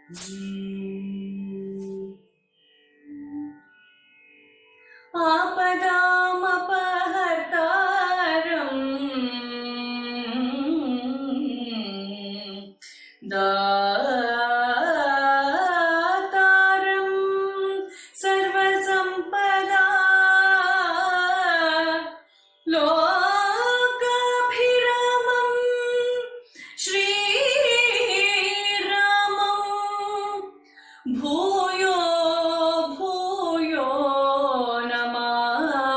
आपदामपहर्तारम् दातारं सर्वसम्पदा लोकाभिरामं श्रीरामं भूयो भूयो नमाम्यहम्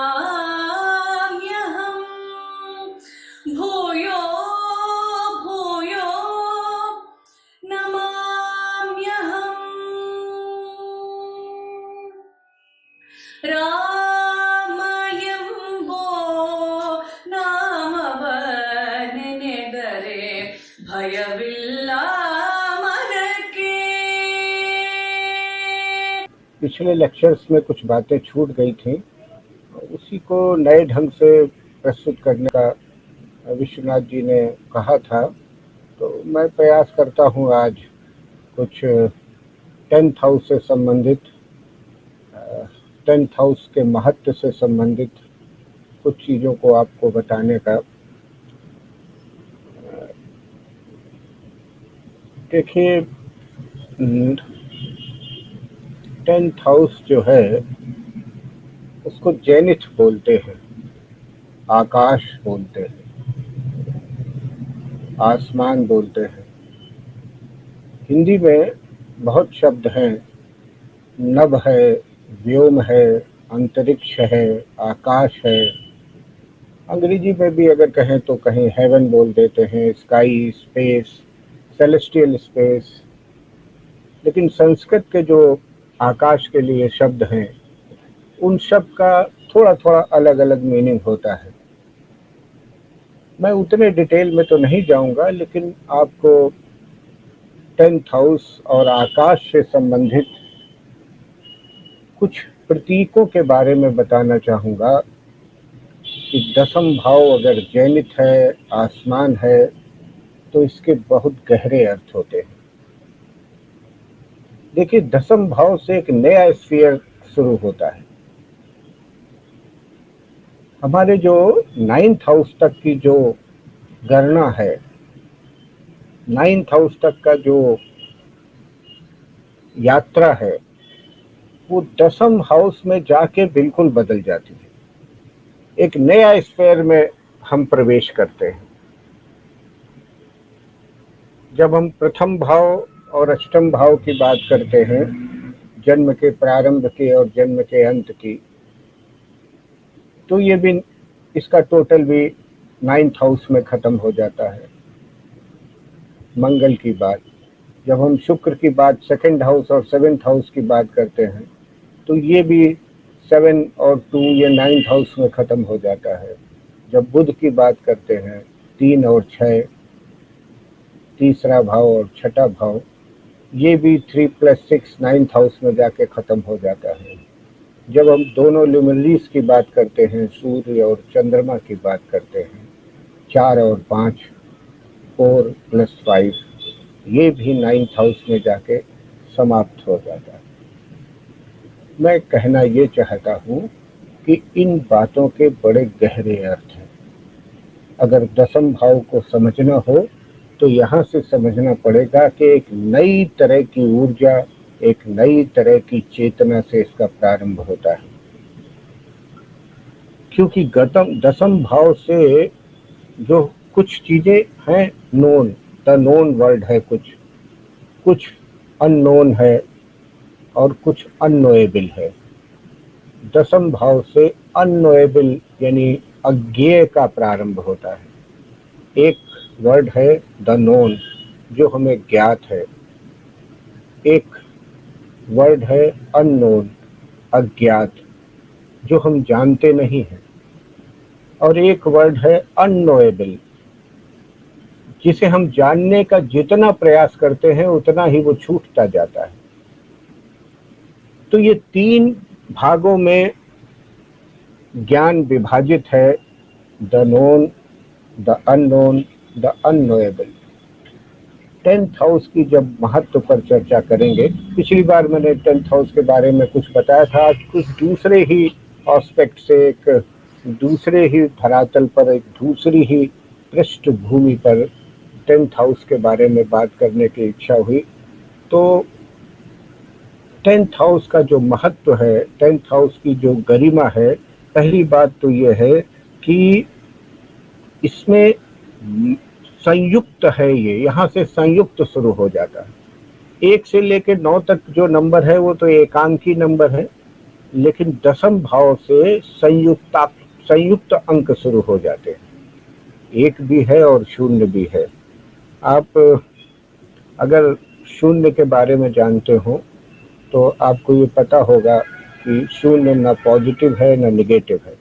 भूयो भूयो नमाम्यहम् रामयम्बो नाम बनेदरे भयविल्ला मनके। पिछले लेक्चर्स में कुछ बातें छूट गई थी, उसी को नए ढंग से प्रस्तुत करने का विश्वनाथ जी ने कहा था, तो मैं प्रयास करता हूँ आज कुछ 10th हाउस से संबंधित 10th हाउस के महत्व से संबंधित कुछ चीज़ों को आपको बताने का। देखिए, 10th हाउस जो है उसको जेनिथ बोलते हैं, आकाश बोलते हैं, आसमान बोलते हैं। हिंदी में बहुत शब्द हैं, नभ है, व्योम है, अंतरिक्ष है, आकाश है। अंग्रेजी में भी अगर कहें तो कहीं हेवन बोल देते हैं, स्काई, स्पेस, सेलेस्टियल स्पेस। लेकिन संस्कृत के जो आकाश के लिए शब्द हैं, उन शब्द का थोड़ा थोड़ा अलग अलग मीनिंग होता है। मैं उतने डिटेल में तो नहीं जाऊंगा, लेकिन आपको 10th हाउस और आकाश से संबंधित कुछ प्रतीकों के बारे में बताना चाहूँगा कि 10th भाव अगर जेनिथ है, आसमान है, तो इसके बहुत गहरे अर्थ होते हैं। देखिए, 10th भाव से एक नया स्फीयर शुरू होता है। हमारे जो 9th हाउस तक की जो गणना है, 9th हाउस तक का जो यात्रा है, वो 10th हाउस में जाके बिल्कुल बदल जाती है। एक नया स्फीयर में हम प्रवेश करते हैं। जब हम प्रथम भाव और अष्टम भाव की बात करते हैं, जन्म के प्रारंभ की और जन्म के अंत की, तो ये भी, इसका टोटल भी 9th हाउस में खत्म हो जाता है। मंगल की बात, जब हम शुक्र की बात 2nd हाउस और 7th हाउस की बात करते हैं, तो ये भी 7 और 2 ये 9th हाउस में खत्म हो जाता है। जब बुध की बात करते हैं, 3 और 6, तीसरा भाव और छठा भाव, ये भी 3 + 6 9th हाउस में जाके खत्म हो जाता है। जब हम दोनों ल्यूमिनरीज की बात करते हैं, सूर्य और चंद्रमा की बात करते हैं, 4 और 5, 4 + 5, ये भी 9th हाउस में जाके समाप्त हो जाता है। मैं कहना ये चाहता हूँ कि इन बातों के बड़े गहरे अर्थ हैं। अगर 10th भाव को समझना हो तो यहाँ से समझना पड़ेगा कि एक नई तरह की ऊर्जा, एक नई तरह की चेतना से इसका प्रारंभ होता है। क्योंकि 10th भाव से जो कुछ चीजें हैं नोन, द नोन वर्ल्ड है, कुछ अननोन है और कुछ अननोएबल है। 10th भाव से अननोएबल यानी अज्ञेय का प्रारंभ होता है। एक वर्ड है द नोन, जो हमें ज्ञात है। एक वर्ड है अननोन, अज्ञात, जो हम जानते नहीं हैं। और एक वर्ड है अननोएबल, जिसे हम जानने का जितना प्रयास करते हैं उतना ही वो छूटता जाता है। तो ये 3 भागों में ज्ञान विभाजित है, the known, the unknown, the unknowable. 10th house की जब महत्व पर चर्चा करेंगे, पिछली बार मैंने 10th हाउस के बारे में कुछ बताया था, आज कुछ दूसरे ही एस्पेक्ट से, एक दूसरे ही धरातल पर, एक दूसरी ही पृष्ठभूमि पर 10th हाउस के बारे में बात करने की इच्छा हुई। तो 10th हाउस का जो महत्व है, 10th हाउस की जो गरिमा है, पहली बात तो ये है कि इसमें संयुक्त है, ये यहाँ से संयुक्त शुरू हो जाता है। 1 से लेकर 9 तक जो नंबर है वो तो एकांकी नंबर है, लेकिन दशम भाव से संयुक्त अंक शुरू हो जाते हैं। 1 भी है और 0 भी है। आप अगर 0 के बारे में जानते हो तो आपको ये पता होगा कि 0 ना पॉजिटिव है ना निगेटिव है,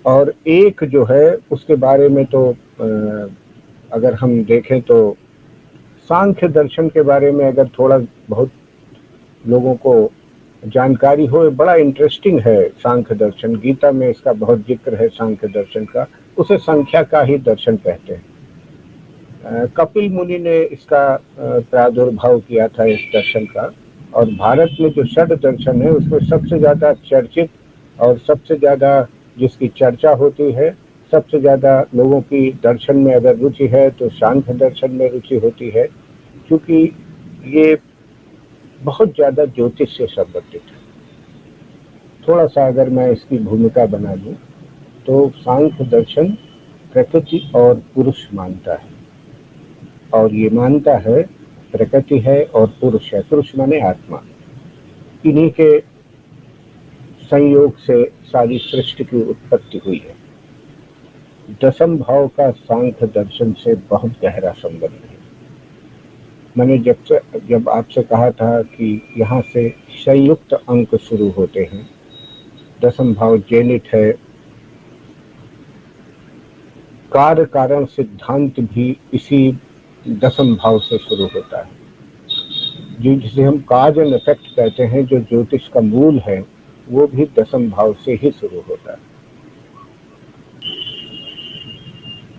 और 1 जो है उसके बारे में तो अगर हम देखें तो सांख्य दर्शन के बारे में अगर थोड़ा बहुत लोगों को जानकारी हो, बड़ा इंटरेस्टिंग है सांख्य दर्शन। गीता में इसका बहुत जिक्र है सांख्य दर्शन का। उसे संख्या का ही दर्शन कहते हैं। कपिल मुनि ने इसका प्रादुर्भाव किया था इस दर्शन का, और भारत में जो षड दर्शन है उसमें सबसे ज़्यादा चर्चित और सबसे ज़्यादा जिसकी चर्चा होती है, सबसे ज़्यादा लोगों की दर्शन में अगर रुचि है तो सांख्य दर्शन में रुचि होती है, क्योंकि ये बहुत ज़्यादा ज्योतिष से संबंधित है। थोड़ा सा अगर मैं इसकी भूमिका बना लूँ तो सांख्य दर्शन प्रकृति और पुरुष मानता है, और ये मानता है प्रकृति है और पुरुष है। पुरुष माने आत्मा। इन्हीं के संयोग से सारी सृष्टि की उत्पत्ति हुई है। दशम भाव का सांख्य दर्शन से बहुत गहरा संबंध है। मैंने जब आपसे कहा था कि यहाँ से संयुक्त अंक शुरू होते हैं, दशम भाव जेनिट है, कार्य कारण सिद्धांत भी इसी दशम भाव से शुरू होता है, जिसे हम काज एंड इफेक्ट कहते हैं, जो ज्योतिष का मूल है, वो भी दशम भाव से ही शुरू होता है।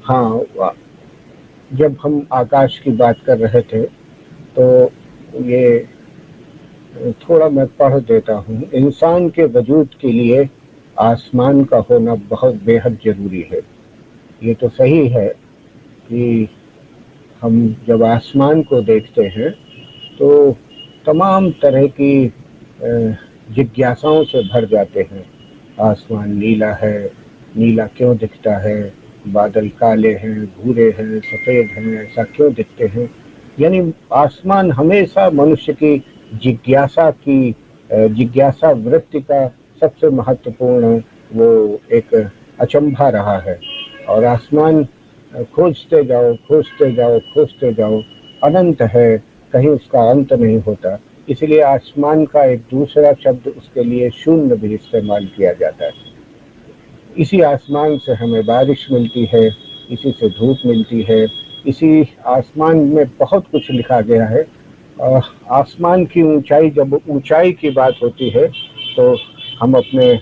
हाँ, जब हम आकाश की बात कर रहे थे तो ये थोड़ा मैं पढ़ देता हूँ। इंसान के वजूद के लिए आसमान का होना बहुत बेहद जरूरी है। ये तो सही है कि हम जब आसमान को देखते हैं तो तमाम तरह की जिज्ञासाओं से भर जाते हैं। आसमान नीला है, नीला क्यों दिखता है? बादल काले हैं, भूरे हैं, सफ़ेद हैं, ऐसा क्यों दिखते हैं? यानी आसमान हमेशा मनुष्य की जिज्ञासा वृत्ति का सबसे महत्वपूर्ण वो एक अचंभा रहा है। और आसमान खोजते जाओ, खोजते जाओ, खोजते जाओ, अनंत है, कहीं उसका अंत नहीं होता। इसलिए आसमान का एक दूसरा शब्द उसके लिए शून्य भी इस्तेमाल किया जाता है। इसी आसमान से हमें बारिश मिलती है, इसी से धूप मिलती है, इसी आसमान में बहुत कुछ लिखा गया है। आसमान की ऊंचाई, जब ऊंचाई की बात होती है तो हम अपने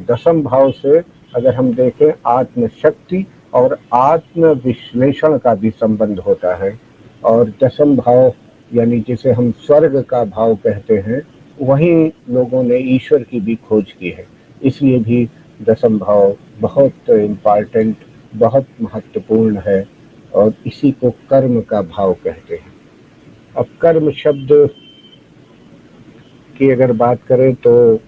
दशम भाव से अगर हम देखें, आत्मशक्ति और आत्म विश्लेषण का भी संबंध होता है। और दशम भाव यानी जिसे हम स्वर्ग का भाव कहते हैं, वहीं लोगों ने ईश्वर की भी खोज की है। इसलिए भी दशम भाव बहुत इम्पॉर्टेंट, बहुत महत्वपूर्ण है, और इसी को कर्म का भाव कहते हैं। अब कर्म शब्द की अगर बात करें तो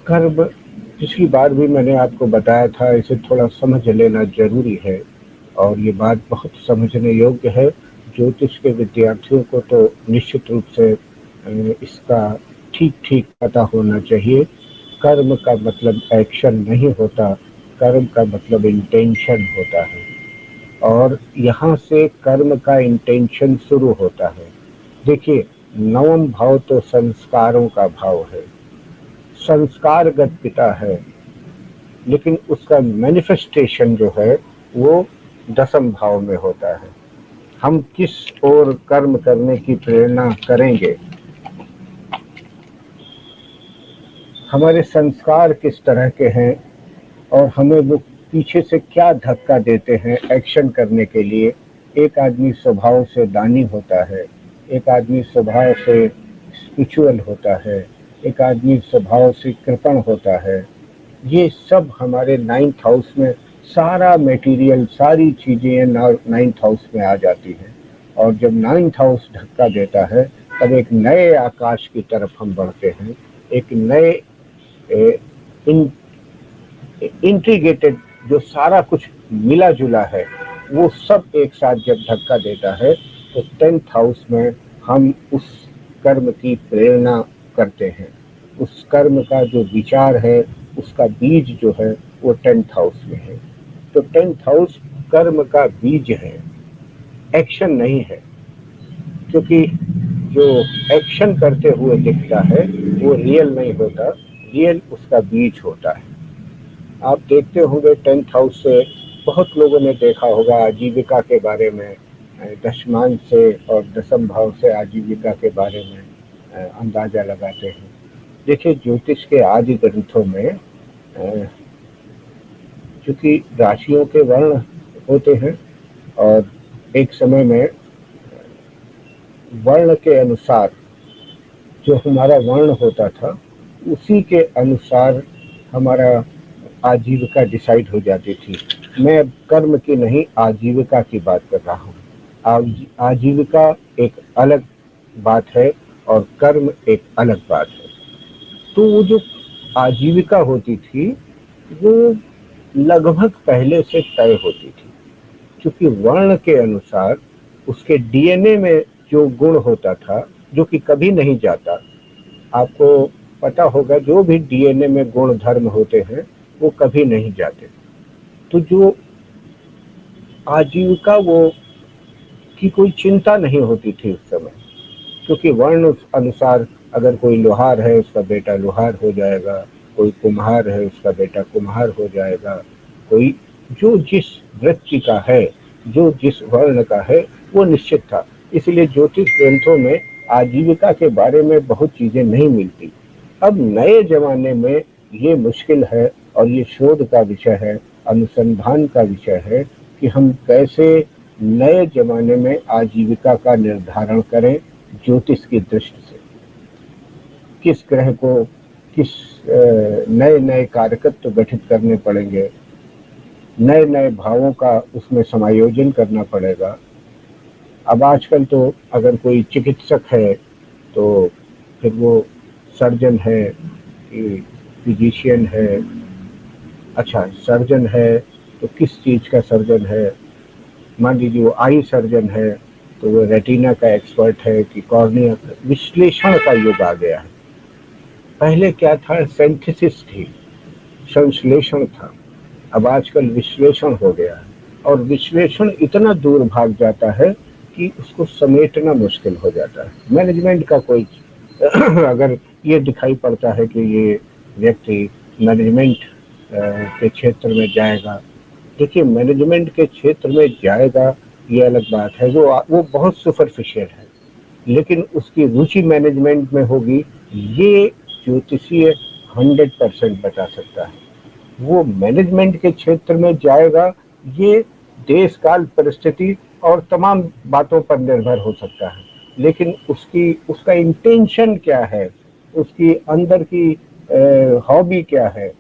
कर्म, पिछली बार भी मैंने आपको बताया था, इसे थोड़ा समझ लेना जरूरी है, और ये बात बहुत समझने योग्य है। ज्योतिष के विद्यार्थियों को तो निश्चित रूप से इसका ठीक ठीक पता होना चाहिए। कर्म का मतलब एक्शन नहीं होता, कर्म का मतलब इंटेंशन होता है, और यहाँ से कर्म का इंटेंशन शुरू होता है। देखिए, नवम भाव तो संस्कारों का भाव है, संस्कारगत पिता है, लेकिन उसका मैनिफेस्टेशन जो है वो दशम भाव में होता है। हम किस ओर कर्म करने की प्रेरणा करेंगे, हमारे संस्कार किस तरह के हैं, और हमें वो पीछे से क्या धक्का देते हैं एक्शन करने के लिए। एक आदमी स्वभाव से दानी होता है, एक आदमी स्वभाव से स्पिरिचुअल होता है, एक आदमी स्वभाव से कृपण होता है। ये सब हमारे 9th हाउस में सारा मटेरियल, सारी चीजें 9th हाउस में आ जाती हैं। और जब 9th हाउस धक्का देता है तब एक नए आकाश की तरफ हम बढ़ते हैं, एक नए इंटीग्रेटेड जो सारा कुछ मिला जुला है वो सब एक साथ जब धक्का देता है तो 10th हाउस में हम उस कर्म की प्रेरणा करते हैं। उस कर्म का जो विचार है, उसका बीज जो है वो 10th हाउस में है। तो 10th हाउस कर्म का बीज है, एक्शन नहीं है। क्योंकि जो एक्शन करते हुए दिखता है वो रियल नहीं होता, रियल उसका बीज होता है। आप देखते होंगे 10th हाउस से बहुत लोगों ने देखा होगा आजीविका के बारे में, दशमान से और दशम भाव से आजीविका के बारे में अंदाजा लगाते हैं। देखिए ज्योतिष के आदि ग्रंथों में चूंकि राशियों के वर्ण होते हैं और एक समय में वर्ण के अनुसार जो हमारा वर्ण होता था उसी के अनुसार हमारा आजीविका डिसाइड हो जाती थी। मैं अब कर्म की नहीं आजीविका की बात कर रहा हूँ। आजीविका एक अलग बात है और कर्म एक अलग बात है। तो वो जो आजीविका होती थी वो लगभग पहले से तय होती थी, क्योंकि वर्ण के अनुसार उसके डीएनए में जो गुण होता था जो कि कभी नहीं जाता। आपको पता होगा जो भी डीएनए में गुण धर्म होते हैं वो कभी नहीं जाते। तो जो आजीविका वो की कोई चिंता नहीं होती थी उस समय, क्योंकि वर्ण अनुसार अगर कोई लोहार है उसका बेटा लोहार हो जाएगा, कोई कुम्हार है उसका बेटा कुम्हार हो जाएगा, कोई जो जिस वृत्ति का है, जो जिस वर्ण का है वो निश्चित था। इसलिए ज्योतिष ग्रंथों में आजीविका के बारे में बहुत चीजें नहीं मिलती। अब नए जमाने में ये मुश्किल है और ये शोध का विषय है, अनुसंधान का विषय है कि हम कैसे नए जमाने में आजीविका का निर्धारण करें ज्योतिष की दृष्टि से। किस ग्रह को किस नए नए कारकत्व गठित करने पड़ेंगे, नए नए भावों का उसमें समायोजन करना पड़ेगा। अब आजकल तो अगर कोई चिकित्सक है तो फिर वो सर्जन है कि फिजिशियन है। अच्छा, सर्जन है तो किस चीज़ का सर्जन है? मान लीजिए वो आई सर्जन है तो वो रेटिना का एक्सपर्ट है कि कॉर्निया का। विश्लेषण का युग आ गया है। पहले क्या था? सिंथेसिस थी, संश्लेषण था। अब आजकल विश्लेषण हो गया है और विश्लेषण इतना दूर भाग जाता है कि उसको समेटना मुश्किल हो जाता है। मैनेजमेंट का कोई अगर ये दिखाई पड़ता है कि ये व्यक्ति मैनेजमेंट के क्षेत्र में जाएगा, देखिए मैनेजमेंट के क्षेत्र में जाएगा ये अलग बात है, वो बहुत सुपरफिशियल है, लेकिन उसकी रुचि मैनेजमेंट में होगी ये ज्योतिषीय 100% बता सकता है। वो मैनेजमेंट के क्षेत्र में जाएगा ये देश काल परिस्थिति और तमाम बातों पर निर्भर हो सकता है, लेकिन उसका इंटेंशन क्या है, उसकी अंदर की हॉबी क्या है,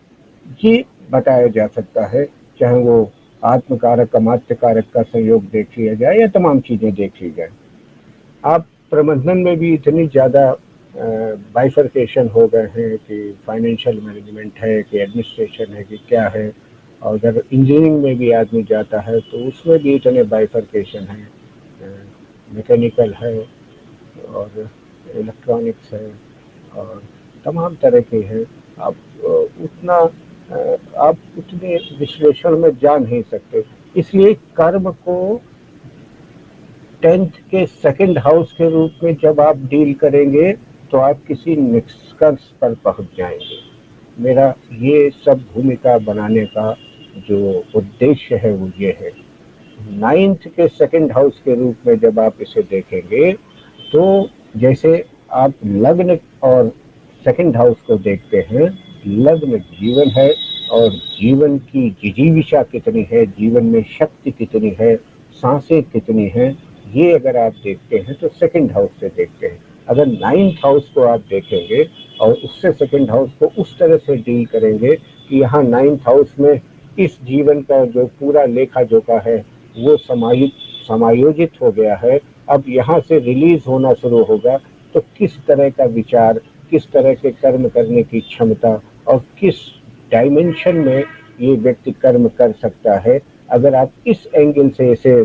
ये बताया जा सकता है। चाहे वो आत्मकारक अमात्य कारक का संयोग देख लिया जाए या तमाम चीजें देख ली जाए। आप प्रबंधन में भी इतनी ज़्यादा बाइफर्केशन हो गए हैं कि फाइनेंशियल मैनेजमेंट है कि एडमिनिस्ट्रेशन है कि क्या है। और अगर इंजीनियरिंग में भी आदमी जाता है तो उसमें भी इतने बाइफर्केशन है, मैकेनिकल है और इलेक्ट्रॉनिक्स है और तमाम तरह के हैं। आप उतने विश्लेषण में जा नहीं सकते। इसलिए कर्म को 10th के सेकंड हाउस के रूप में जब आप डील करेंगे तो आप किसी निष्कर्ष पर पहुंच जाएंगे। मेरा ये सब भूमिका बनाने का जो उद्देश्य है वो ये है। 9th के सेकंड हाउस के रूप में जब आप इसे देखेंगे तो जैसे आप लग्न और सेकंड हाउस को देखते हैं, लग्न जीवन है, और जीवन की जिजीविषा कितनी है, जीवन में शक्ति कितनी है, सांसें कितनी हैं, ये अगर आप देखते हैं तो सेकंड हाउस से देखते हैं। अगर 9th हाउस को आप देखेंगे और उससे सेकंड हाउस को उस तरह से डील करेंगे कि यहाँ 9th हाउस में इस जीवन का जो पूरा लेखा जोखा है वो समायोजित हो गया है, अब यहाँ से रिलीज होना शुरू होगा, तो किस तरह का विचार, किस तरह के कर्म करने की क्षमता और किस डायमेंशन में ये व्यक्ति कर्म कर सकता है, अगर आप इस एंगल से इसे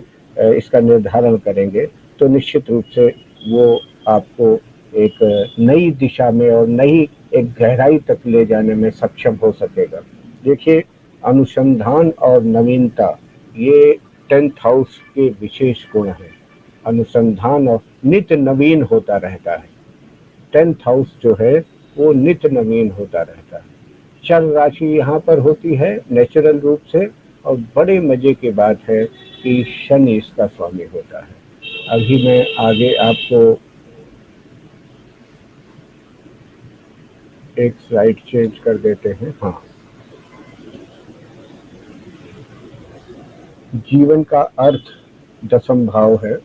इसका निर्धारण करेंगे तो निश्चित रूप से वो आपको एक नई दिशा में और नई एक गहराई तक ले जाने में सक्षम हो सकेगा। देखिए, अनुसंधान और नवीनता ये 10th हाउस के विशेष गुण हैं। अनुसंधान और नित्य नवीन होता रहता है। 10th हाउस जो है वो नित्य नवीन होता रहता है। चर राशि यहाँ पर होती है नेचुरल रूप से, और बड़े मजे की बात है कि शनि इसका स्वामी होता है। अभी मैं आगे आपको एक स्लाइड चेंज कर देते हैं। हाँ, जीवन का अर्थ 10th भाव है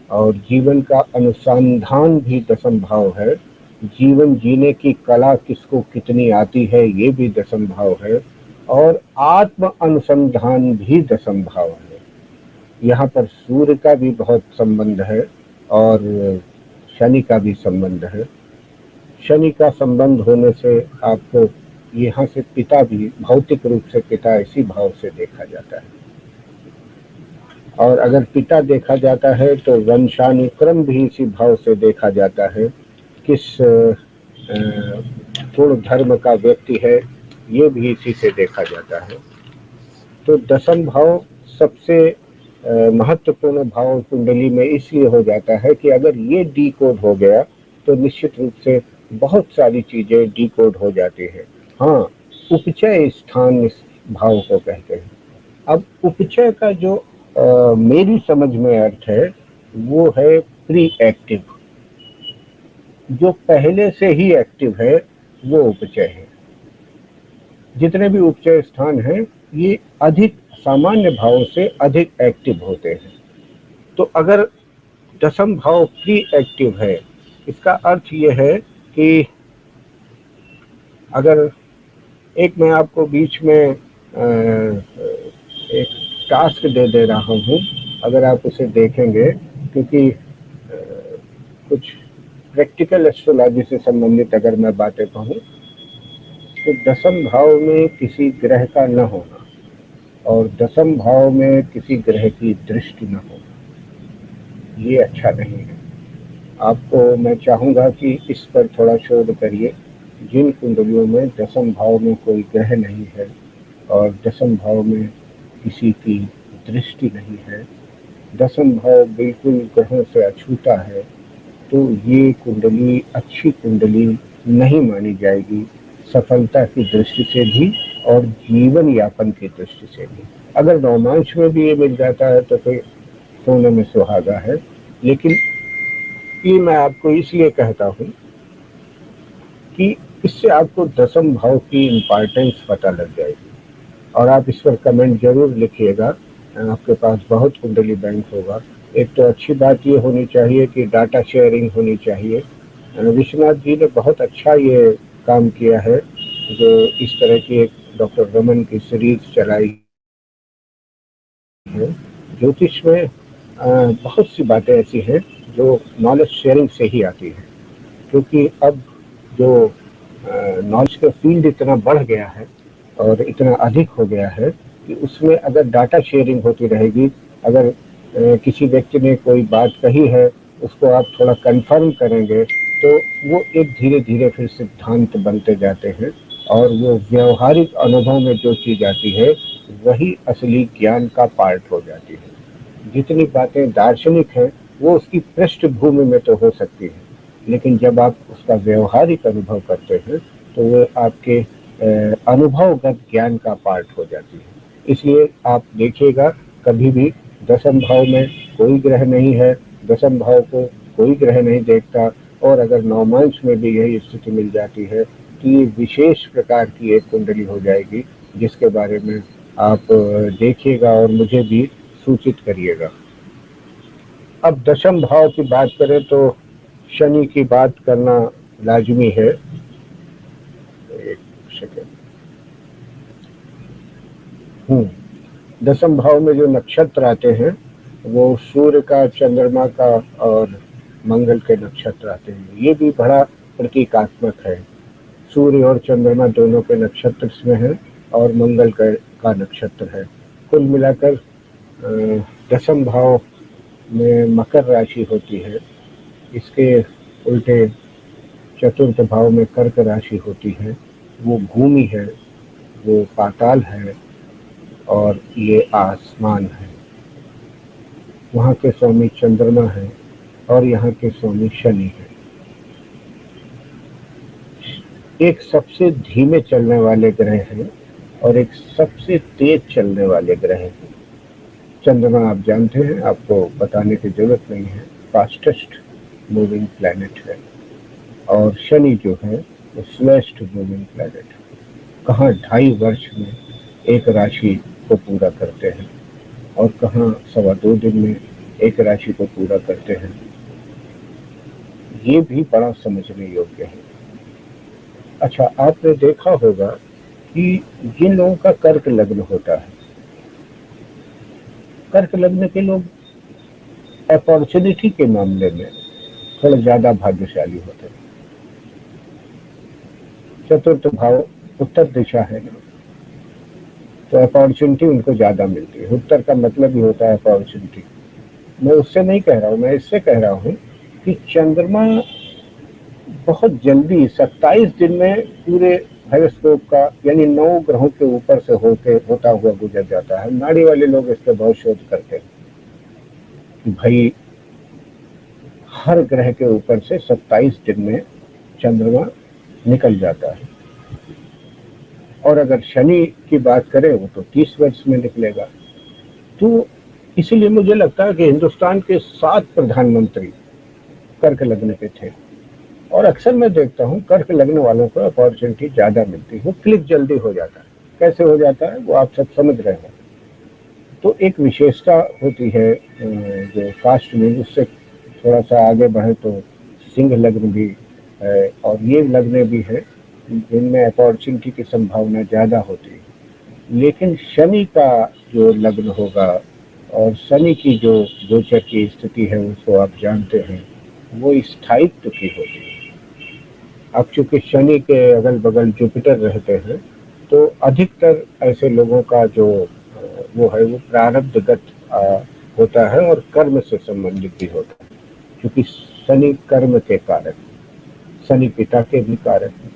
और जीवन का अनुसंधान भी 10th भाव है। जीवन जीने की कला किसको कितनी आती है ये भी 10th भाव है, और आत्म अनुसंधान भी 10th भाव है। यहाँ पर सूर्य का भी बहुत संबंध है और शनि का भी संबंध है। शनि का संबंध होने से आपको यहाँ से पिता भी भौतिक रूप से पिता इसी भाव से देखा जाता है, और अगर पिता देखा जाता है तो वंशानुक्रम भी इसी भाव से देखा जाता है। किस पूर्ण धर्म का व्यक्ति है ये भी इसी से देखा जाता है। तो 10th भाव सबसे महत्वपूर्ण भाव कुंडली में इसलिए हो जाता है कि अगर ये डीकोड हो गया तो निश्चित रूप से बहुत सारी चीजें डीकोड हो जाती है। हाँ, उपचय स्थान इस भाव को कहते हैं। अब उपचय का जो मेरी समझ में अर्थ है वो है प्री एक्टिव, जो पहले से ही एक्टिव है वो उपचय है। जितने भी उपचय स्थान हैं ये अधिक सामान्य भाव से अधिक एक्टिव होते हैं। तो अगर 10th भाव प्री एक्टिव है, इसका अर्थ ये है कि अगर एक मैं आपको बीच में एक टास्क दे रहा हूँ, अगर आप उसे देखेंगे, क्योंकि कुछ प्रैक्टिकल एस्ट्रोलॉजी से संबंधित अगर मैं बातें कहूँ तो 10th भाव में किसी ग्रह का न होना और 10th भाव में किसी ग्रह की दृष्टि न होना ये अच्छा नहीं है। आपको मैं चाहूँगा कि इस पर थोड़ा शोध करिए। जिन कुंडलियों में 10th भाव में कोई ग्रह नहीं है और 10th भाव में किसी की दृष्टि नहीं है, 10th भाव बिल्कुल ग्रहों से अछूता है, तो ये कुंडली अच्छी कुंडली नहीं मानी जाएगी, सफलता की दृष्टि से भी और जीवन यापन की दृष्टि से भी। अगर नवमांश में भी ये मिल जाता है तो फिर सोने में सुहागा है। लेकिन ये मैं आपको इसलिए कहता हूँ कि इससे आपको 10th भाव की इम्पोर्टेंस पता लग जाएगी, और आप इस पर कमेंट जरूर लिखिएगा। आपके पास बहुत कुंडली बैंक होगा। एक तो अच्छी बात ये होनी चाहिए कि डाटा शेयरिंग होनी चाहिए। विश्वनाथ जी ने बहुत अच्छा ये काम किया है, जो इस तरह की एक डॉक्टर रमन की सीरीज चलाई है। ज्योतिष में बहुत सी बातें ऐसी हैं जो नॉलेज शेयरिंग से ही आती है, क्योंकि अब जो नॉलेज का फील्ड इतना बढ़ गया है और इतना अधिक हो गया है कि उसमें अगर डाटा शेयरिंग होती रहेगी, अगर किसी व्यक्ति ने कोई बात कही है उसको आप थोड़ा कंफर्म करेंगे तो वो एक धीरे धीरे फिर सिद्धांत बनते जाते हैं, और वो व्यवहारिक अनुभव में जो चीज़ आती है वही असली ज्ञान का पार्ट हो जाती है। जितनी बातें दार्शनिक हैं वो उसकी पृष्ठभूमि में तो हो सकती है, लेकिन जब आप उसका व्यवहारिक अनुभव करते हैं तो वो आपके अनुभवगत ज्ञान का पार्ट हो जाती है। इसलिए आप देखिएगा, कभी भी 10th भाव में कोई ग्रह नहीं है, 10th भाव को कोई ग्रह नहीं देखता, और अगर नवमांश में भी यही स्थिति मिल जाती है तो ये विशेष प्रकार की एक कुंडली हो जाएगी, जिसके बारे में आप देखिएगा और मुझे भी सूचित करिएगा। अब दशम भाव की बात करें तो शनि की बात करना लाजमी है। एक सेकेंड। दशम भाव में जो नक्षत्र आते हैं वो सूर्य का, चंद्रमा का और मंगल के नक्षत्र आते हैं। ये भी बड़ा प्रतीकात्मक है। सूर्य और चंद्रमा दोनों के नक्षत्र इसमें हैं और मंगल का नक्षत्र है। कुल मिलाकर दशम भाव में मकर राशि होती है, इसके उल्टे चतुर्थ भाव में कर्क राशि होती है। वो भूमि है, वो पाताल है और ये आसमान है। वहाँ के स्वामी चंद्रमा है और यहाँ के स्वामी शनि है। एक सबसे धीमे चलने वाले ग्रह हैं और एक सबसे तेज चलने वाले ग्रह हैं। चंद्रमा आप जानते हैं, आपको बताने की जरूरत नहीं है, फास्टेस्ट मूविंग प्लैनेट है। और शनि जो है वो स्लोएस्ट मूविंग प्लैनेट है। कहाँ 2.5 वर्ष में एक राशि को पूरा करते हैं और कहाँ 2.25 दिन में एक राशि को पूरा करते हैं। ये भी बड़ा समझने योग्य है। अच्छा, आपने देखा होगा कि जिन लोगों का कर्क लग्न होता है, कर्क लग्न के लोग अपॉर्चुनिटी के मामले में थोड़ा ज्यादा भाग्यशाली होते हैं। चतुर्थ भाव उत्तर दिशा है ना, तो अपॉर्चुनिटी उनको ज्यादा मिलती है। उत्तर का मतलब ही होता है अपॉर्चुनिटी। मैं उससे नहीं कह रहा हूँ, मैं इससे कह रहा हूँ कि चंद्रमा बहुत जल्दी 27 दिन में पूरे हॉरोस्कोप का, यानी 9 ग्रहों के ऊपर से होता हुआ गुजर जाता है। नाड़ी वाले लोग इस पर बहुत शोध करते हैं कि भाई हर ग्रह के ऊपर से 27 दिन में चंद्रमा निकल जाता है। और अगर शनि की बात करें वो तो 30 वर्ष में निकलेगा। तो इसीलिए मुझे लगता है कि हिंदुस्तान के 7 प्रधानमंत्री कर्क लग्न के थे। और अक्सर मैं देखता हूँ कर्क लग्न वालों को अपॉर्चुनिटी ज्यादा मिलती है, क्लिक जल्दी हो जाता है। कैसे हो जाता है वो आप सब समझ रहे हैं। तो एक विशेषता होती है जो कास्ट में, उससे थोड़ा सा आगे बढ़े तो सिंह लग्न भी है और ये लग्न भी है जिनमें अपॉर्चुनिटी की संभावना ज्यादा होती है। लेकिन शनि का जो लग्न होगा और शनि की जो गोचर की स्थिति है उसको आप जानते हैं, वो स्थायित्व की होती है। अब चूंकि शनि के अगल बगल जुपिटर रहते हैं तो अधिकतर ऐसे लोगों का जो वो है वो प्रारब्धगत होता है और कर्म से संबंधित भी होता है। क्योंकि शनि कर्म के कारक, शनि पिता के भी कारक है।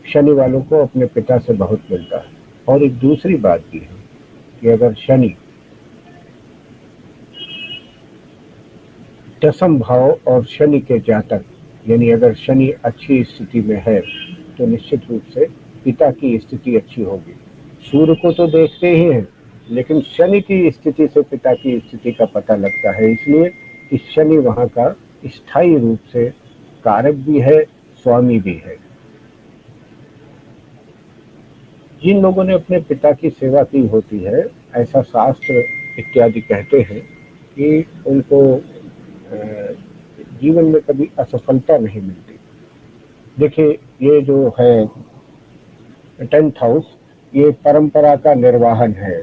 शनि वालों को अपने पिता से बहुत मिलता है। और एक दूसरी बात भी है कि अगर शनि दशम भाव और शनि के जातक, यानी अगर शनि अच्छी स्थिति में है तो निश्चित रूप से पिता की स्थिति अच्छी होगी। सूर्य को तो देखते ही हैं, लेकिन शनि की स्थिति से पिता की स्थिति का पता लगता है। इसलिए कि शनि वहाँ का स्थायी रूप से कारक भी है, स्वामी भी है। जिन लोगों ने अपने पिता की सेवा की होती है, ऐसा शास्त्र इत्यादि कहते हैं कि उनको जीवन में कभी असफलता नहीं मिलती। देखिए, ये जो है 10th हाउस, ये परंपरा का निर्वाहन है,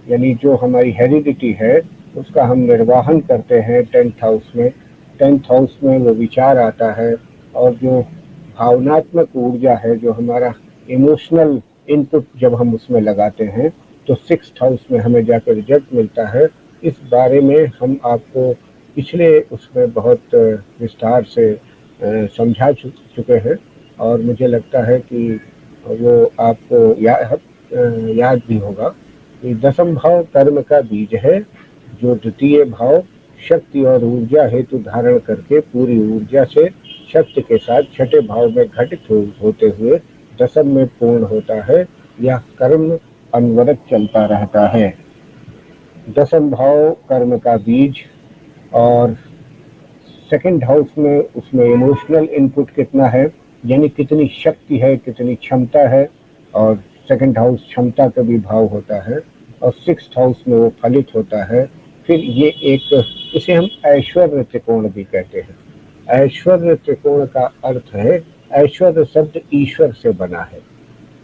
यानी जो हमारी हेरिडिटी है उसका हम निर्वाहन करते हैं 10th हाउस में। 10th हाउस में वो विचार आता है और जो भावनात्मक ऊर्जा है, जो हमारा इमोशनल इनपुट जब हम उसमें लगाते हैं तो 6th हाउस में हमें जाकर रिजल्ट मिलता है। इस बारे में हम आपको पिछले उसमें बहुत विस्तार से समझा चुके हैं और मुझे लगता है कि वो आपको याद भी होगा कि दशम भाव कर्म का बीज है, जो द्वितीय भाव शक्ति और ऊर्जा हेतु धारण करके पूरी ऊर्जा से शक्ति के साथ छठे भाव में घटित होते हुए दशम में पूर्ण होता है। यह कर्म अनवरत चलता रहता है। दशम भाव कर्म का बीज और सेकंड हाउस में उसमें इमोशनल इनपुट कितना है, यानी कितनी शक्ति है, कितनी क्षमता है, और सेकंड हाउस क्षमता का भी भाव होता है, और सिक्स्थ हाउस में वो फलित होता है। फिर ये एक, इसे हम ऐश्वर्य त्रिकोण भी कहते हैं। ऐश्वर्य त्रिकोण का अर्थ है, ऐश्वर्य शब्द ईश्वर से बना है,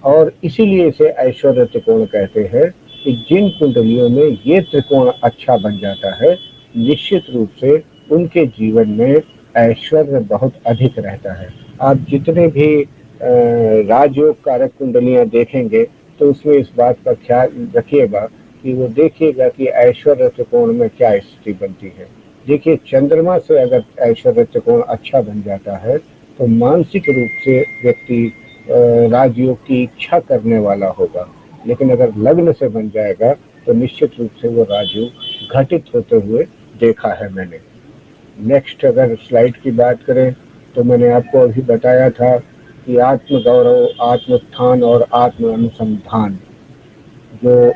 और इसीलिए इसे ऐश्वर्य त्रिकोण कहते हैं कि जिन कुंडलियों में ये त्रिकोण अच्छा बन जाता है, निश्चित रूप से उनके जीवन में ऐश्वर्य बहुत अधिक रहता है। आप जितने भी राजयोग कारक कुंडलियां देखेंगे तो उसमें इस बात का ख्याल रखिएगा कि वो देखिएगा कि ऐश्वर्य त्रिकोण में क्या स्थिति बनती है। देखिए, चंद्रमा से अगर ऐश्वर्य त्रिकोण अच्छा बन जाता है तो मानसिक रूप से व्यक्ति राजयोग की इच्छा करने वाला होगा, लेकिन अगर लग्न से बन जाएगा तो निश्चित रूप से वो राजयोग घटित होते हुए देखा है मैंने। नेक्स्ट अगर स्लाइड की बात करें तो मैंने आपको अभी बताया था कि आत्म गौरव, आत्मोत्थान और आत्म अनुसंधान, जो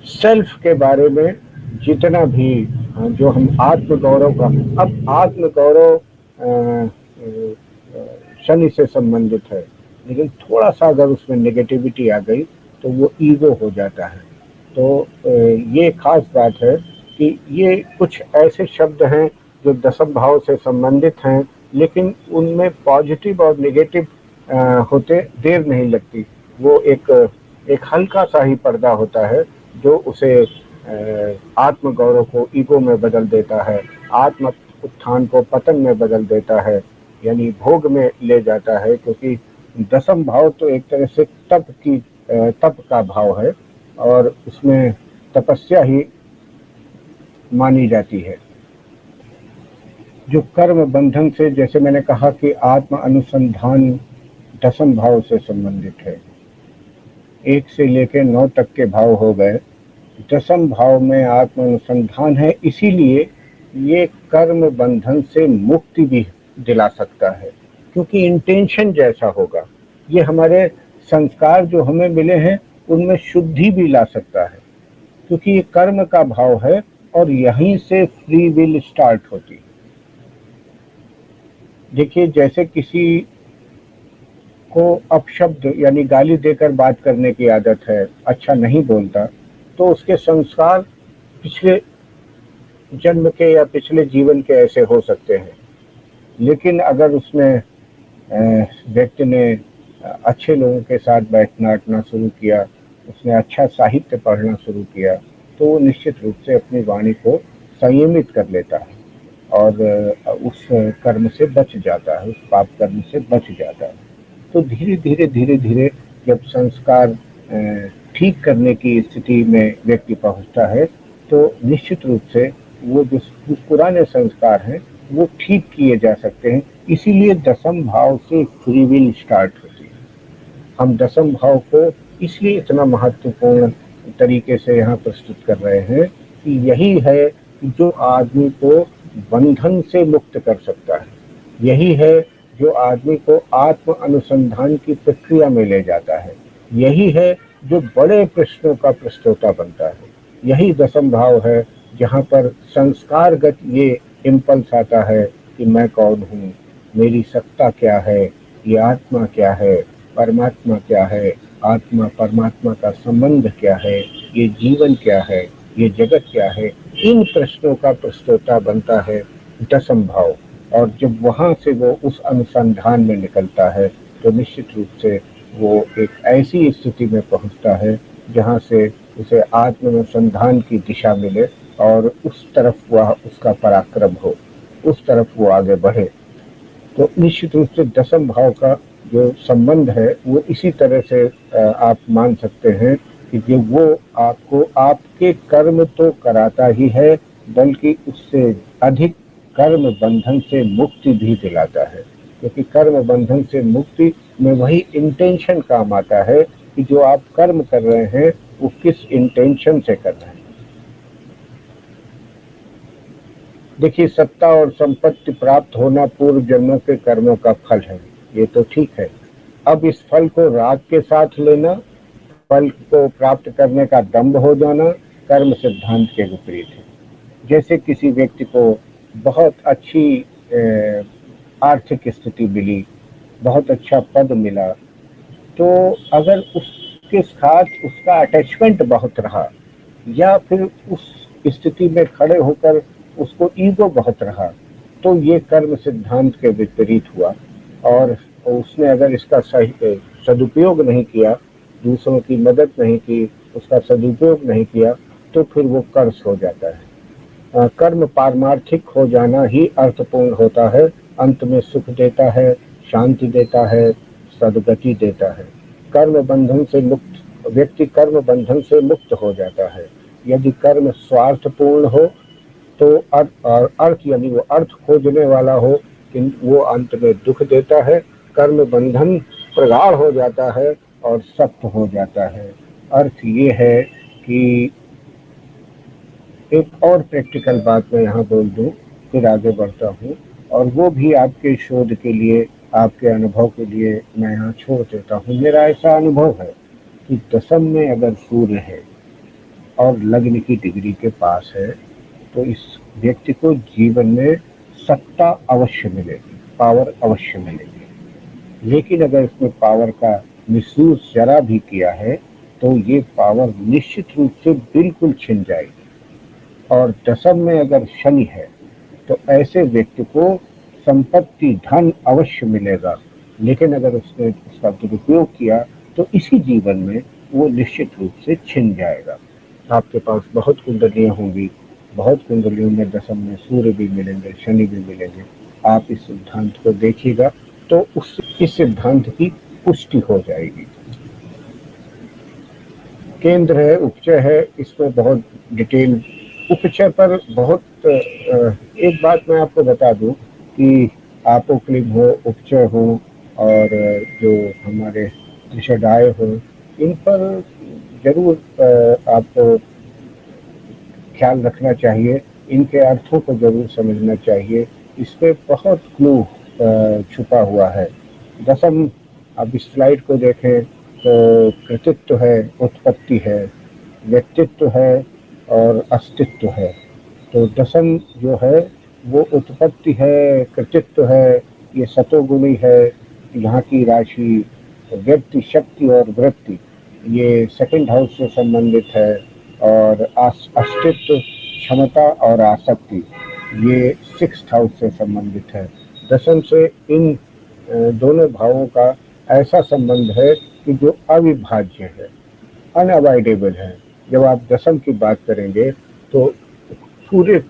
सेल्फ के बारे में जितना भी जो हम आत्म गौरव का, अब आत्म गौरव शनि से संबंधित है, लेकिन थोड़ा सा अगर उसमें नेगेटिविटी आ गई तो वो ईगो हो जाता है। तो ये खास बात है कि ये कुछ ऐसे शब्द हैं जो दशम भाव से संबंधित हैं, लेकिन उनमें पॉजिटिव और नेगेटिव होते देर नहीं लगती। वो एक हल्का सा ही पर्दा होता है जो उसे आत्म गौरव को ईगो में बदल देता है, आत्म उत्थान को पतन में बदल देता है, यानी भोग में ले जाता है। क्योंकि दशम भाव तो एक तरह से तप का भाव है, और उसमें तपस्या ही मानी जाती है। जो कर्म बंधन से, जैसे मैंने कहा कि आत्म अनुसंधान दशम भाव से संबंधित है, 1 से लेकर 9 तक के भाव हो गए, दशम भाव में आत्म अनुसंधान है, इसीलिए ये कर्म बंधन से मुक्ति भी दिला सकता है, क्योंकि इंटेंशन जैसा होगा। ये हमारे संस्कार जो हमें मिले हैं उनमें शुद्धि भी ला सकता है, क्योंकि ये कर्म का भाव है और यहीं से फ्री विल स्टार्ट होती है। देखिए, जैसे किसी को अपशब्द यानी गाली देकर बात करने की आदत है, अच्छा नहीं बोलता, तो उसके संस्कार पिछले जन्म के या पिछले जीवन के ऐसे हो सकते हैं। लेकिन अगर उसमें व्यक्ति ने अच्छे लोगों के साथ बैठना उठना शुरू किया, उसने अच्छा साहित्य पढ़ना शुरू किया, तो वो निश्चित रूप से अपनी वाणी को संयमित कर लेता है और उस कर्म से बच जाता है, उस पाप कर्म से बच जाता है। तो धीरे धीरे जब संस्कार ठीक करने की स्थिति में व्यक्ति पहुंचता है तो निश्चित रूप से वो जो पुराने संस्कार हैं वो ठीक किए जा सकते हैं। इसीलिए दशम भाव से फ्री विल स्टार्ट होती है। हम दशम भाव को इसलिए इतना महत्वपूर्ण तरीके से यहाँ प्रस्तुत कर रहे हैं कि यही है जो आदमी को बंधन से मुक्त कर सकता है, यही है जो आदमी को आत्म अनुसंधान की प्रक्रिया में ले जाता है, यही है जो बड़े प्रश्नों का प्रस्तोता बनता है। यही दशम भाव है जहाँ पर संस्कारगत ये इम्पल्स आता है कि मैं कौन हूँ, मेरी सत्ता क्या है, ये आत्मा क्या है, परमात्मा क्या है, आत्मा परमात्मा का संबंध क्या है, ये जीवन क्या है, ये जगत क्या है। इन प्रश्नों का प्रस्तोता बनता है दशम भाव, और जब वहाँ से वो उस अनुसंधान में निकलता है तो निश्चित रूप से वो एक ऐसी स्थिति में पहुँचता है जहाँ से उसे आत्म अनुसंधान की दिशा मिले और उस तरफ वह उसका पराक्रम हो, उस तरफ वो आगे बढ़े। तो निश्चित रूप से दशम भाव का जो संबंध है वो इसी तरह से आप मान सकते हैं कि जो वो आपको आपके कर्म तो कराता ही है, बल्कि उससे अधिक कर्म बंधन से मुक्ति भी दिलाता है। क्योंकि कर्म बंधन से मुक्ति में वही इंटेंशन काम आता है कि जो आप कर्म कर रहे हैं वो किस इंटेंशन से कर रहे हैं। देखिए, सत्ता और संपत्ति प्राप्त होना पूर्व जन्मों के कर्मों का फल है, ये तो ठीक है। अब इस फल को राग के साथ लेना, फल को प्राप्त करने का दंभ हो जाना कर्म सिद्धांत के विपरीत है। जैसे किसी व्यक्ति को बहुत अच्छी आर्थिक स्थिति मिली, बहुत अच्छा पद मिला, तो अगर उसके साथ उसका अटैचमेंट बहुत रहा, या फिर उस स्थिति में खड़े होकर उसको ईगो बहुत रहा, तो ये कर्म सिद्धांत के विपरीत हुआ। और उसने अगर इसका सही सदुपयोग नहीं किया, दूसरों की मदद नहीं की, उसका सदुपयोग नहीं किया, तो फिर वो कर्स हो जाता है। कर्म पारमार्थिक हो जाना ही अर्थपूर्ण होता है, अंत में सुख देता है, शांति देता है, सद्गति देता है। कर्म बंधन से मुक्त व्यक्ति कर्म बंधन से मुक्त हो जाता है। यदि कर्म स्वार्थपूर्ण हो तो अर्थ यानी वो अर्थ खोजने वाला हो, वो अंत में दुख देता है। कर्म बंधन प्रगाढ़ हो जाता है और सख्त हो जाता है। अर्थ ये है कि एक और प्रैक्टिकल बात मैं यहाँ बोल दूँ, फिर आगे बढ़ता हूँ, और वो भी आपके शोध के लिए, आपके अनुभव के लिए मैं यहाँ छोड़ देता हूँ। मेरा ऐसा अनुभव है कि दशम में अगर सूर्य है और लग्न की डिग्री के पास है, तो इस व्यक्ति को जीवन में सत्ता अवश्य मिलेगी, पावर अवश्य मिलेगी। लेकिन अगर इसने पावर का मिसयूज जरा भी किया है, तो ये पावर निश्चित रूप से बिल्कुल छिन जाएगी। और दशम में अगर शनि है, तो ऐसे व्यक्ति को संपत्ति धन अवश्य मिलेगा, लेकिन अगर उसने उसका दुरुपयोग किया तो इसी जीवन में वो निश्चित रूप से छिन जाएगा। आपके पास बहुत कुंडलियां होंगी, बहुत कुंडलियों में दशम में सूर्य भी मिलेंगे, शनि भी मिलेंगे। आप इस सिद्धांत को देखिएगा तो इस सिद्धांत की पुष्टि हो जाएगी। केंद्र है, उपचय है, इसमें बहुत डिटेल उपचय पर बहुत एक बात मैं आपको बता दूं कि आपोक्लिब हो, उपचय हो, और जो हमारे त्रिषडाय हो, इन पर जरूर आपको ख्याल रखना चाहिए, इनके अर्थों को जरूर समझना चाहिए। इसमें बहुत क्लू छुपा हुआ है। दशम, अब इस स्लाइड को देखें तो कृतित्व है, उत्पत्ति है, व्यक्तित्व है और अस्तित्व है। तो दशम जो है वो उत्पत्ति है, कृतित्व है, ये सतोगुणी है। यहाँ की राशि व्यक्ति, शक्ति और वृत्ति, ये सेकंड हाउस से संबंधित है। और अस्तित्व, क्षमता और आसक्ति, ये सिक्स्थ हाउस से संबंधित है। दशम से इन दोनों भावों का ऐसा संबंध है कि जो अविभाज्य है, अनअवॉइडेबल है। जब आप दशम की बात करेंगे तो पूरे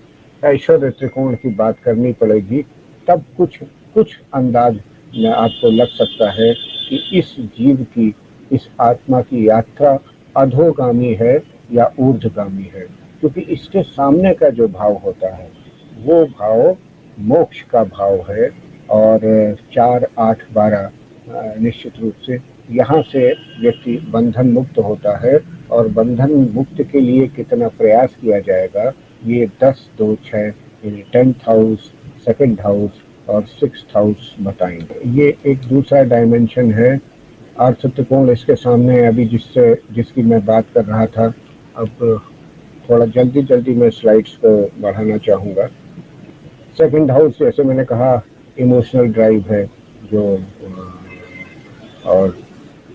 ऐश्वर्य त्रिकोण की बात करनी पड़ेगी, तब कुछ अंदाज में आपको लग सकता है कि इस जीव की, इस आत्मा की यात्रा अधोगामी है या ऊर्ध्वगामी है। क्योंकि इसके सामने का जो भाव होता है वो भाव मोक्ष का भाव है। और 4, 8, 12 निश्चित रूप से यहाँ से व्यक्ति बंधन मुक्त होता है। और बंधन मुक्त के लिए कितना प्रयास किया जाएगा, ये 10, 2, 6 यानी 10th हाउस, सेकंड हाउस और 6th हाउस बताएंगे। ये एक दूसरा डायमेंशन है। अर्थ त्रिकोण इसके सामने है अभी, जिसकी मैं बात कर रहा था। अब थोड़ा जल्दी मैं स्लाइड्स को बढ़ाना चाहूँगा। सेकंड हाउस, जैसे मैंने कहा, इमोशनल ड्राइव है जो, और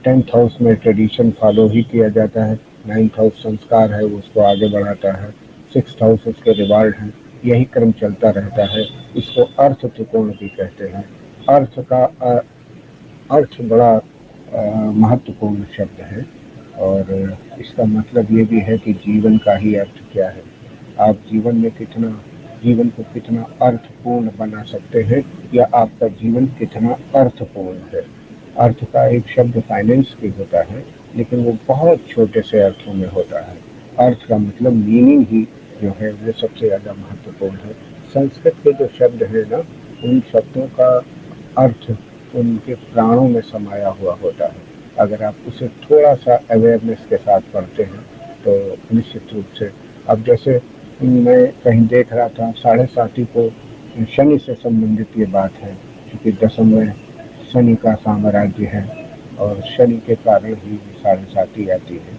10th हाउस में ट्रेडिशन फॉलो ही किया जाता है। 9th हाउस संस्कार है, वो उसको आगे बढ़ाता है। 6th हाउस उसके रिवार्ड है। यही क्रम चलता रहता है। इसको अर्थ त्रिकोण भी कहते हैं। अर्थ बड़ा महत्वपूर्ण शब्द है, और इसका मतलब ये भी है कि जीवन का ही अर्थ क्या है। आप जीवन को कितना अर्थपूर्ण बना सकते हैं, या आपका जीवन कितना अर्थपूर्ण है। अर्थ का एक शब्द फाइनेंस भी होता है, लेकिन वो बहुत छोटे से अर्थों में होता है। अर्थ का मतलब मीनिंग ही जो है वो सबसे ज़्यादा महत्वपूर्ण है। संस्कृत के जो शब्द है ना, उन शब्दों का अर्थ उनके प्राणों में समाया हुआ होता है। अगर आप उसे थोड़ा सा अवेयरनेस के साथ पढ़ते हैं तो निश्चित रूप से, अब जैसे मैं कहीं देख रहा था, 7.5 को शनि से संबंधित ये बात है, क्योंकि दशम में शनि का साम्राज्य है, और शनि के कारण ही 7.5 आती है।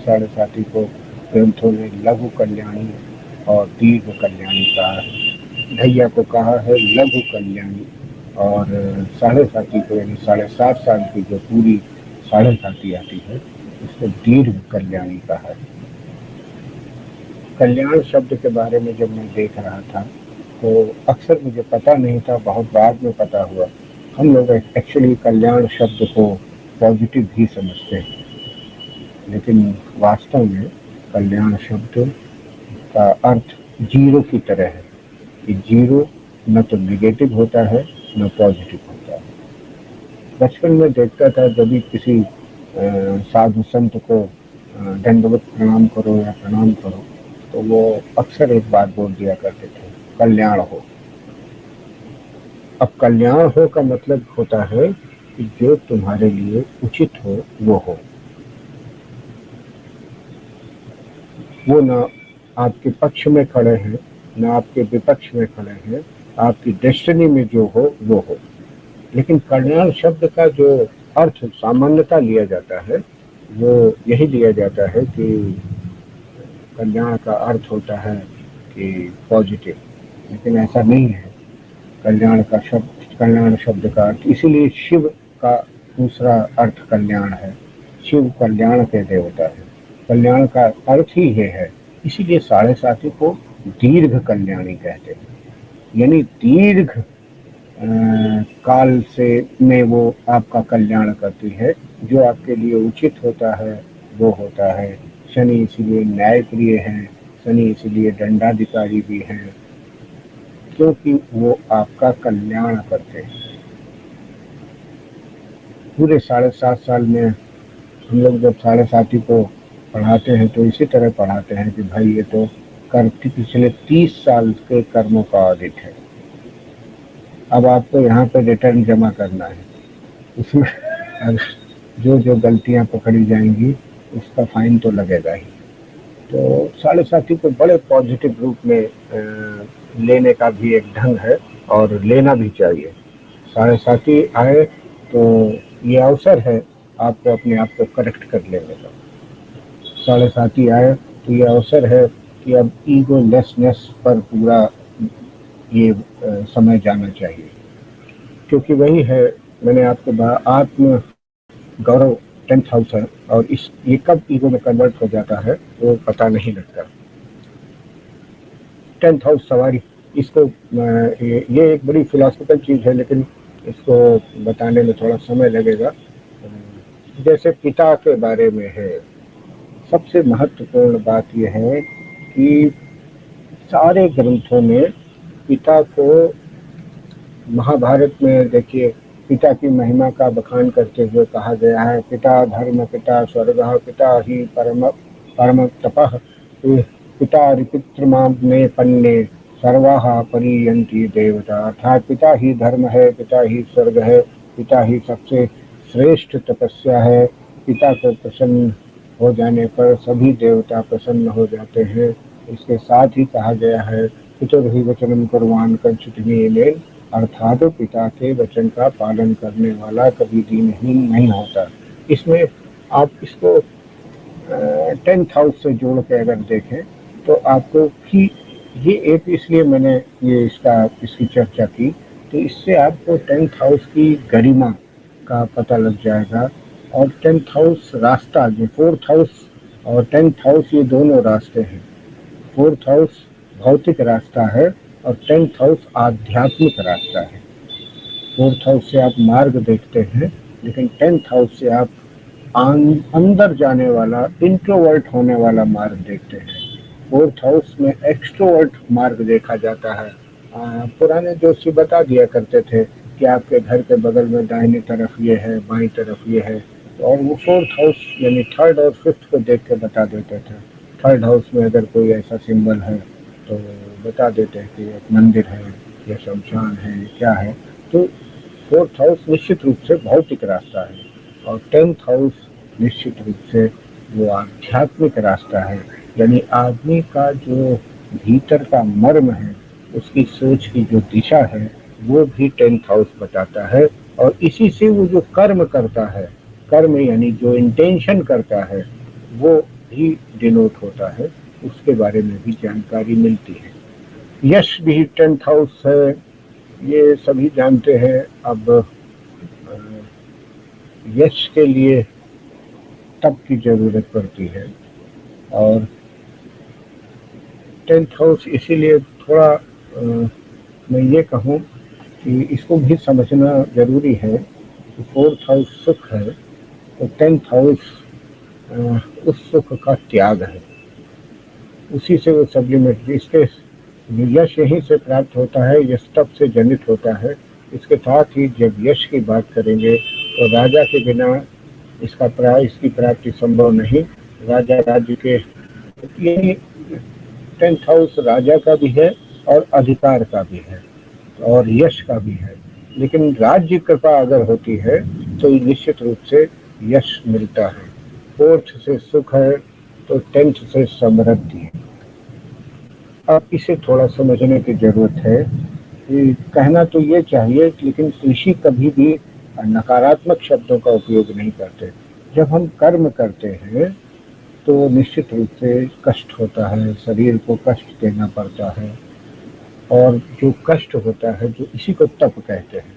7.5 को ग्रंथों में लघु कल्याणी और दीर्घ कल्याणी कहा है। ढैया को कहा है लघु कल्याणी, और साढ़े साथी को यानी 7.5 साल की जो पूरी साढ़े साथी आती है उसको दीर्घ कल्याणी कहा है। कल्याण शब्द के बारे में जब मैं देख रहा था तो अक्सर मुझे पता नहीं था, बहुत बाद में पता हुआ। हम लोग एक्चुअली कल्याण शब्द को पॉजिटिव ही समझते हैं, लेकिन वास्तव में कल्याण शब्द का अर्थ जीरो की तरह है कि जीरो न तो निगेटिव होता है न पॉजिटिव होता है। बचपन में देखता था जब भी किसी साधु संत को दंडवत प्रणाम करो या प्रणाम करो तो वो अक्सर एक बात बोल दिया करते थे, कल्याण हो। अब कल्याण हो का मतलब होता है कि जो तुम्हारे लिए उचित हो वो हो, वो ना आपके पक्ष में खड़े हैं ना आपके विपक्ष में खड़े हैं, आपकी डेस्टिनी में जो हो वो हो। लेकिन कल्याण शब्द का जो अर्थ सामान्यता लिया जाता है वो यही लिया जाता है कि कल्याण का अर्थ होता है कि पॉजिटिव, लेकिन ऐसा नहीं है। कल्याण शब्द का अर्थ, इसीलिए शिव का दूसरा अर्थ कल्याण है। शिव कल्याण के देवता है, कल्याण का अर्थ ही ये है। इसीलिए साढ़े साथी को दीर्घ कल्याणी कहते हैं, यानी दीर्घ काल से में वो आपका कल्याण करती है। जो आपके लिए उचित होता है वो होता है। शनि इसलिए न्यायप्रिय हैं, शनि इसलिए दंडाधिकारी भी हैं क्योंकि वो आपका कल्याण करते हैं। पूरे 7.5 साल में हम लोग जब साढ़े साथी को पढ़ाते हैं तो इसी तरह पढ़ाते हैं कि भाई ये तो पिछले 30 साल के कर्मों का ऑडिट है, अब आपको यहाँ पे रिटर्न जमा करना है। उसमें जो जो गलतियाँ पकड़ी जाएंगी उसका फाइन तो लगेगा ही। तो साढ़े साथी को बड़े पॉजिटिव रूप में लेने का भी एक ढंग है और लेना भी चाहिए। साढ़े साथी आए तो ये अवसर है आपको अपने आप को करेक्ट कर लेने का। साढ़े साथी आए तो ये अवसर है कि अब ईगो लेसनेस पर पूरा ये समय जाना चाहिए, क्योंकि वही है मैंने आपको आत्म गौरव 10th हाउस है और ये कब ईगो में कन्वर्ट हो जाता है वो पता नहीं लगता। 10th हाउस सवारी, इसको ये एक बड़ी फिलॉसफिकल चीज है लेकिन इसको बताने में थोड़ा समय लगेगा। जैसे पिता के बारे में है, सबसे महत्वपूर्ण बात यह है कि सारे ग्रंथों में पिता को, महाभारत में देखिए पिता की महिमा का बखान करते हुए कहा गया है, पिता धर्म पिता स्वर्ग पिता ही परम तपः पिता पितृमाने पन्ने सर्वाहा परियंती देवता। अर्थात पिता ही धर्म है, पिता ही स्वर्ग है, पिता ही सबसे श्रेष्ठ तपस्या है। पिता को प्रसन्न हो जाने पर सभी देवता प्रसन्न हो जाते हैं। इसके साथ ही कहा गया है पितुर्हि वचनम कुर्वाण कंचुतिमेन, अर्थात पिता के वचन का पालन करने वाला कभी दीनहीन नहीं होता। इसमें आप इसको 10th हाउस से जोड़ के अगर देखें तो आपको कि ये एक, इसलिए मैंने ये इसकी चर्चा की, तो इससे आपको 10th हाउस की गरिमा का पता लग जाएगा। और 10th हाउस रास्ता, जो 4th हाउस और 10th हाउस ये दोनों रास्ते हैं। 4th हाउस भौतिक रास्ता है और 10th हाउस आध्यात्मिक रास्ता है। 4th हाउस से आप मार्ग देखते हैं, लेकिन 10th हाउस से आप अंदर जाने वाला, इंट्रोवर्ट होने वाला मार्ग देखते हैं। 4th हाउस में एक्सट्रोवर्ट मार्ग देखा जाता है। पुराने जोशी बता दिया करते थे कि आपके घर के बगल में दाहिनी तरफ ये है, बाईं तरफ ये है, और वो 4th हाउस यानी 3rd और 5th को देख के बता देते थे। 3rd हाउस में अगर कोई ऐसा सिंबल है तो बता देते हैं कि एक मंदिर है या शमशान है, क्या है। तो 4th हाउस निश्चित रूप से भौतिक रास्ता है और 10th हाउस निश्चित रूप से वो आध्यात्मिक रास्ता है। यानी आदमी का जो भीतर का मर्म है, उसकी सोच की जो दिशा है, वो भी 10th हाउस बताता है। और इसी से वो जो कर्म करता है, कर्म यानी जो इंटेंशन करता है, वो भी डिनोट होता है उसके बारे में भी जानकारी मिलती है। यश भी 10th हाउस है, ये सभी जानते हैं। अब यश के लिए तप की जरूरत पड़ती है, और 10th हाउस इसीलिए थोड़ा मैं ये कहूँ कि इसको भी समझना जरूरी है कि 4th हाउस सुख है, तो 10th हाउस उस सुख का त्याग है, उसी से वो सब्लिमेट, इसके यश यहीं से प्राप्त होता है, यश तप से जनित होता है। इसके साथ ही जब यश की बात करेंगे तो राजा के बिना इसकी प्राप्ति संभव नहीं। राजा राज्य के, यही 10th हाउस राजा का भी है और अधिकार का भी है और यश का भी है। लेकिन राज्य कृपा अगर होती है तो निश्चित रूप से यश मिलता है। 4th से सुख है तो 10th से समृद्धि है। अब इसे थोड़ा समझने की जरूरत है कि कहना तो ये चाहिए, लेकिन ऋषि कभी भी नकारात्मक शब्दों का उपयोग नहीं करते। जब हम कर्म करते हैं तो निश्चित रूप से कष्ट होता है, शरीर को कष्ट देना पड़ता है, और जो कष्ट होता है, जो इसी को तप कहते हैं,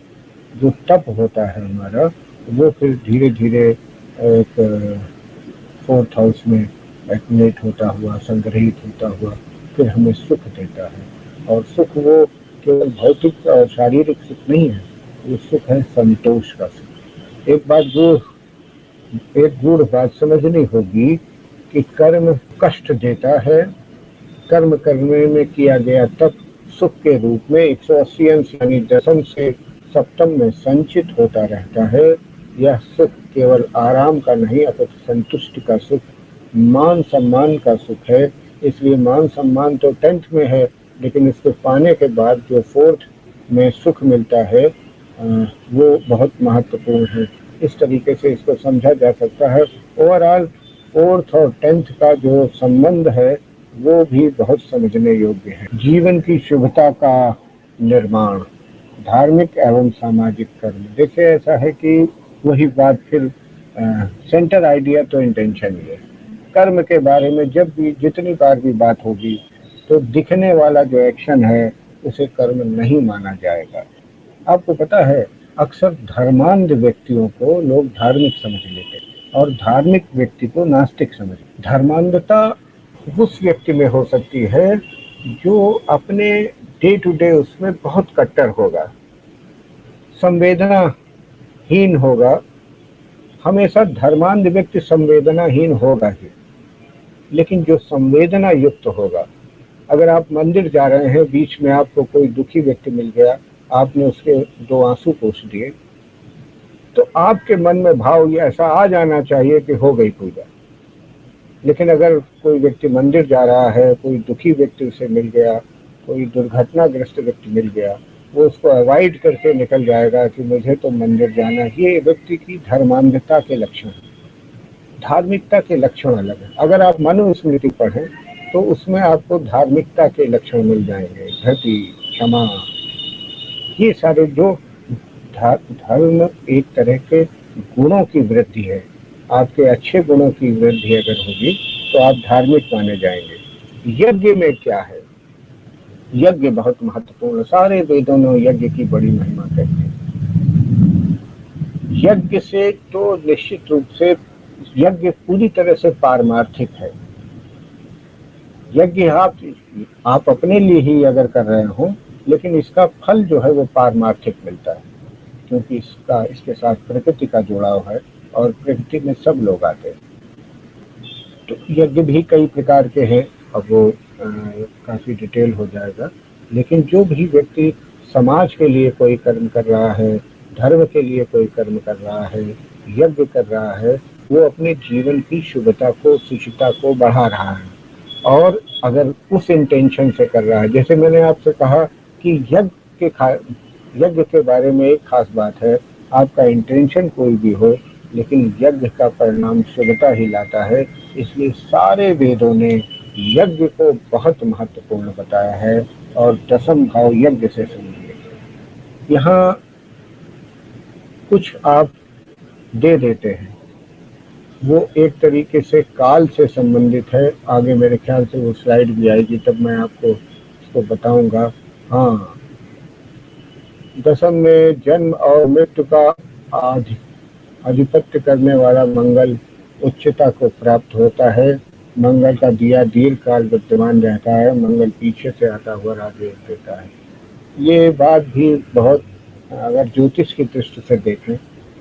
जो तप होता है हमारा, वो फिर धीरे धीरे एक 4th हाउस में एक्टिवेट होता हुआ, संग्रहित होता हुआ फिर हमें सुख देता है। और सुख वो केवल भौतिक और शारीरिक सुख नहीं है, वो सुख है संतोष का सुख। एक गूढ़ बात समझनी होगी कि कर्म कष्ट देता है। कर्म करने में किया गया तप सुख के रूप में 180 अंश यानी दशम से सप्तम में संचित होता रहता है। यह सुख केवल आराम का नहीं, अपितु संतुष्टि का सुख, मान सम्मान का सुख है। इसलिए मान सम्मान तो 10th में है, लेकिन इसको पाने के बाद जो 4th में सुख मिलता है वो बहुत महत्वपूर्ण है। इस तरीके से इसको समझा जा सकता है। ओवरऑल 4th और 10th का जो संबंध है वो भी बहुत समझने योग्य है। जीवन की शुभता का निर्माण, धार्मिक एवं सामाजिक कर्म। देखिए, ऐसा है कि वही बात फिर सेंटर आइडिया तो इंटेंशन ही है। कर्म के बारे में जब भी जितनी बार भी बात होगी तो दिखने वाला जो एक्शन है उसे कर्म नहीं माना जाएगा। आपको पता है, अक्सर धर्मांध व्यक्तियों को लोग धार्मिक समझ लेते हैं और धार्मिक व्यक्ति को नास्तिक समझ। धर्मांधता उस व्यक्ति में हो सकती है जो अपने डे टू डे उसमें बहुत कट्टर होगा, संवेदनाहीन होगा। हमेशा धर्मांध व्यक्ति संवेदनाहीन होगा ही, लेकिन जो संवेदना युक्त होगा, अगर आप मंदिर जा रहे हैं, बीच में आपको कोई दुखी व्यक्ति मिल गया, आपने उसके 2 आंसू पोंछ दिए, तो आपके मन में भाव ये ऐसा आ जाना चाहिए कि हो गई पूजा। लेकिन अगर कोई व्यक्ति मंदिर जा रहा है, कोई दुखी व्यक्ति उसे मिल गया, कोई दुर्घटनाग्रस्त व्यक्ति मिल गया, वो उसको अवॉइड करके निकल जाएगा कि मुझे तो मंदिर जाना। ये व्यक्ति की धर्मांधता के लक्षण है। धार्मिकता के लक्षण अलग है। अगर आप मनुस्मृति पढ़ें तो उसमें आपको धार्मिकता के लक्षण मिल जाएंगे, धृति, क्षमा, ये सारे जो धर्म एक तरह के गुणों की वृद्धि है। आपके अच्छे गुणों की वृद्धि अगर होगी तो आप धार्मिक माने जाएंगे। यज्ञ में क्या है? यज्ञ बहुत महत्वपूर्ण, सारे वेदों में यज्ञ की बड़ी महिमा कहते हैं। यज्ञ से तो निश्चित रूप से यज्ञ पूरी तरह से पारमार्थिक है। यज्ञ आप अपने लिए ही अगर कर रहे हो, लेकिन इसका फल जो है वो पारमार्थिक मिलता है, क्योंकि इसके साथ प्रकृति का जुड़ाव है और प्रकृति में सब लोग आते हैं। तो यज्ञ भी कई प्रकार के हैं, अब वो काफी डिटेल हो जाएगा। लेकिन जो भी व्यक्ति समाज के लिए कोई कर्म कर रहा है, धर्म के लिए कोई कर्म कर रहा है, यज्ञ कर रहा है, वो अपने जीवन की शुभता को, सुचिता को बढ़ा रहा है। और अगर उस इंटेंशन से कर रहा है, जैसे मैंने आपसे कहा कि यज्ञ के बारे में एक खास बात है, आपका इंटेंशन कोई भी हो, लेकिन यज्ञ का परिणाम शुभता ही लाता है। इसलिए सारे वेदों ने यज्ञ को बहुत महत्वपूर्ण बताया है और दशम भाव यज्ञ से समझिए। यहाँ कुछ आप दे देते हैं, वो एक तरीके से काल से संबंधित है। आगे मेरे ख्याल से वो स्लाइड भी आएगी, तब मैं आपको उसको बताऊंगा। हाँ, दशम में जन्म और मृत्यु का आधिपत्य करने वाला मंगल उच्चता को प्राप्त होता है। मंगल का दिया दीर्घ काल विद्यमान रहता है। मंगल पीछे से आता हुआ राजयोग देता है। ये बात भी बहुत, अगर ज्योतिष की दृष्टि से देखें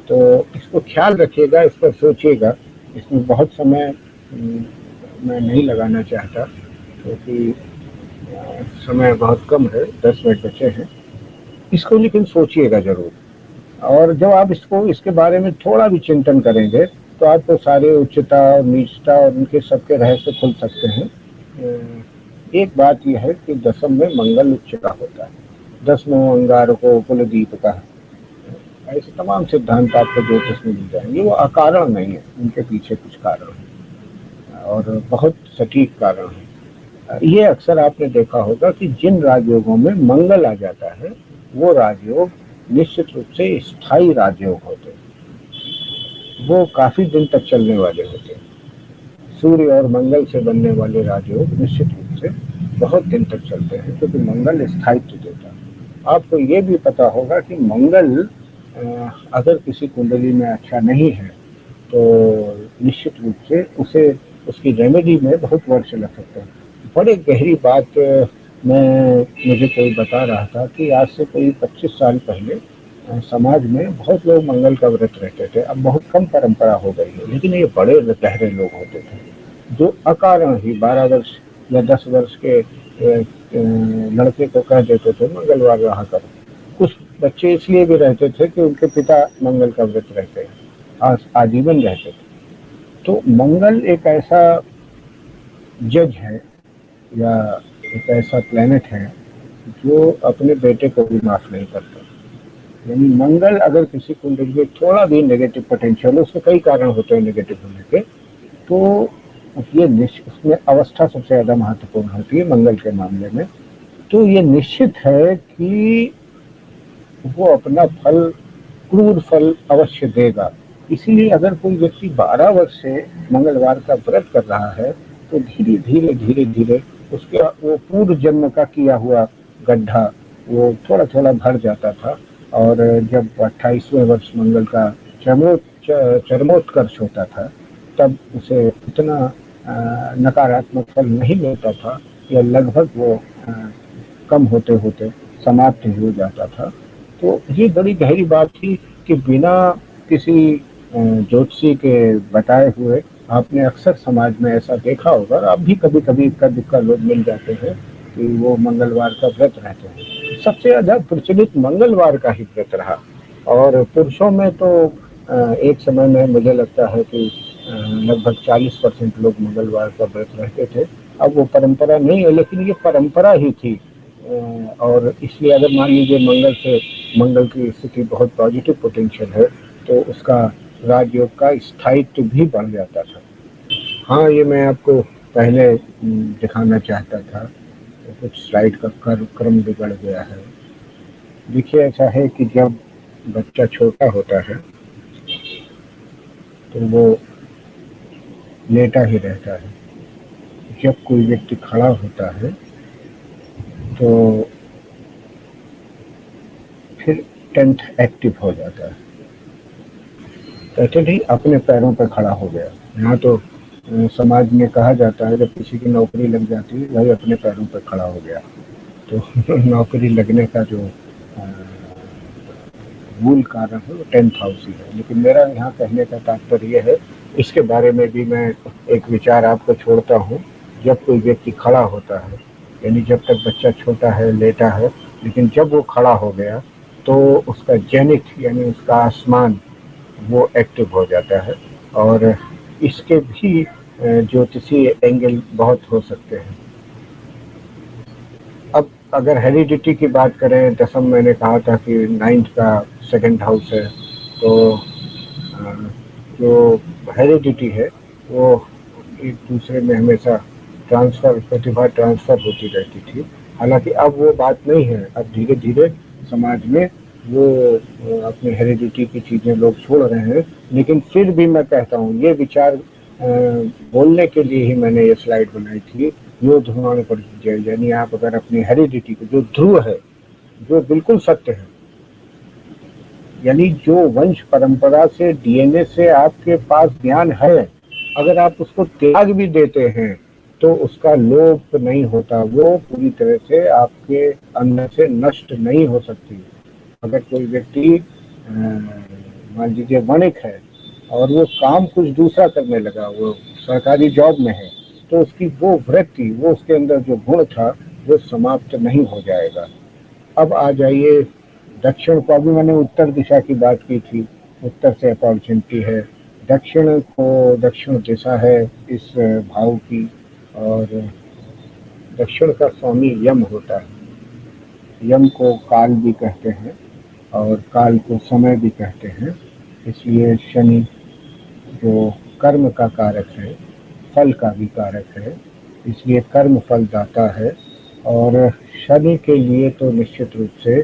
तो इसको ख्याल रखिएगा, इस पर सोचिएगा। इसमें बहुत समय मैं नहीं लगाना चाहता, क्योंकि समय बहुत कम है, 10 मिनट बचे हैं। इसको लेकिन सोचिएगा जरूर, और जब आप इसको इसके बारे में थोड़ा भी चिंतन करेंगे तो आपको सारे उच्चता और नीचता और उनके सबके रहस्य खुल सकते हैं। एक बात यह है कि दशम में मंगल उच्च का होता है। 10वें अंगार को कुलदीप का, ऐसे तमाम सिद्धांत आपको ज्योतिष में मिल जाएंगे। वो अकारण नहीं है, उनके पीछे कुछ कारण है और बहुत सटीक कारण है। ये अक्सर आपने देखा होगा कि जिन राजयोगों में मंगल आ जाता है वो राजयोग निश्चित रूप से स्थायी राजयोग होते हैं। वो काफी दिन तक चलने वाले होते हैं। सूर्य और मंगल से बनने वाले राजयोग निश्चित रूप से बहुत दिन तक चलते हैं, क्योंकि मंगल स्थायित्व देता है। आपको ये भी पता होगा कि मंगल अगर किसी कुंडली में अच्छा नहीं है तो निश्चित रूप से उसे उसकी रेमेडी में बहुत वर्ष लग सकते हैं। बड़े गहरी बात मुझे कोई बता रहा था कि आज से कोई 25 साल पहले समाज में बहुत लोग मंगल का व्रत रहते थे। अब बहुत कम परंपरा हो गई है, लेकिन ये बड़े गहरे लोग होते थे जो अकारण ही 12 वर्ष या 10 वर्ष के लड़के को कह देते थे मंगलवार रहा करो। कुछ बच्चे इसलिए भी रहते थे कि उनके पिता मंगल का व्रत रहते हैं, आजीवन रहते थे। तो मंगल एक ऐसा जज है या एक ऐसा प्लेनेट है जो अपने बेटे को भी माफ नहीं करता। यानी मंगल अगर किसी कुंडली में थोड़ा भी नेगेटिव पोटेंशियल, उसके कई कारण होते हैं नेगेटिव होने के, तो ये उसमें अवस्था सबसे ज्यादा महत्वपूर्ण होती है मंगल के मामले में। तो ये निश्चित है कि वो अपना फल, क्रूर फल अवश्य देगा। इसीलिए अगर कोई व्यक्ति 12 वर्ष से मंगलवार का व्रत कर रहा है तो धीरे धीरे उसके वो पूर्व जन्म का किया हुआ गड्ढा वो थोड़ा थोड़ा भर जाता था। और जब 28वें वर्ष मंगल का चरमोत्कर्ष होता था तब उसे इतना नकारात्मक फल नहीं मिलता था, या लगभग वो कम होते होते समाप्त हो जाता था। तो ये बड़ी गहरी बात थी कि बिना किसी ज्योतिषी के बताए हुए आपने अक्सर समाज में ऐसा देखा होगा, अब भी कभी कभी इक्का दुक्का लोग मिल जाते हैं कि वो मंगलवार का व्रत रहते हैं। सबसे ज्यादा प्रचलित मंगलवार का ही व्रत रहा, और पुरुषों में तो एक समय में मुझे लगता है कि लगभग 40% लोग मंगलवार का व्रत रहते थे। अब वो परंपरा नहीं है, लेकिन ये परंपरा ही थी। और इसलिए अगर मान लीजिए मंगल की स्थिति बहुत पॉजिटिव पोटेंशियल है तो उसका राजयोग का स्थायित्व भी बढ़ जाता था। हाँ, ये मैं आपको पहले दिखाना चाहता था, तो कुछ स्लाइड का क्रम बिगड़ गया है। देखिए, ऐसा है कि जब बच्चा छोटा होता है तो वो लेटा ही रहता है। जब कोई व्यक्ति खड़ा होता है तो फिर 10th एक्टिव हो जाता है। कहते नहीं, अपने पैरों पर खड़ा हो गया। यहाँ तो समाज में कहा जाता है जब किसी की नौकरी लग जाती है भाई अपने पैरों पर खड़ा हो गया। तो नौकरी लगने का जो मूल कारण है वो 10th हाउस ही है। लेकिन मेरा यहाँ कहने का तात्पर्य है, इसके बारे में भी मैं एक विचार आपको छोड़ता हूँ। जब कोई व्यक्ति खड़ा होता है, यानी जब तक बच्चा छोटा है, लेटा है, लेकिन जब वो खड़ा हो गया तो उसका जेनिथ यानी उसका आसमान वो एक्टिव हो जाता है। और इसके भी ज्योतिषीय एंगल बहुत हो सकते हैं। अब अगर हेरिडिटी की बात करें, दशम मैंने कहा था कि 9th का 2nd हाउस है, तो जो हेरिडिटी है वो एक दूसरे में हमेशा प्रतिभा ट्रांसफर होती रहती थी। हालांकि अब वो बात नहीं है। अब धीरे धीरे समाज में वो अपनी हेरिडिटी की चीज़ें लोग छोड़ रहे हैं। लेकिन फिर भी मैं कहता हूँ ये विचार बोलने के लिए ही मैंने ये स्लाइड बनाई थी। यो ध्रुवाण पर जय, यानी आप अगर अपनी हेरिडिटी को, जो ध्रुव है, जो बिल्कुल सत्य है, यानी जो वंश परंपरा से, डीएनए से आपके पास ज्ञान है, अगर आप उसको त्याग भी देते हैं तो उसका लोप नहीं होता, वो पूरी तरह से आपके अंदर से नष्ट नहीं हो सकती। अगर कोई व्यक्ति मान लीजिए वणिक है और वो काम कुछ दूसरा करने लगा, वो सरकारी जॉब में है, तो उसकी वो वृत्ति, वो उसके अंदर जो गुण था, वो समाप्त नहीं हो जाएगा। अब आ जाइए दक्षिण को। अभी मैंने उत्तर दिशा की बात की थी, उत्तर से अपॉर्चुनिटी है। दक्षिण को, दक्षिण दिशा है इस भाव की, और दक्षिण का स्वामी यम होता है। यम को काल भी कहते हैं और काल को समय भी कहते हैं। इसलिए शनि जो कर्म का कारक है, फल का भी कारक है, इसलिए कर्म फल दाता है। और शनि के लिए तो निश्चित रूप से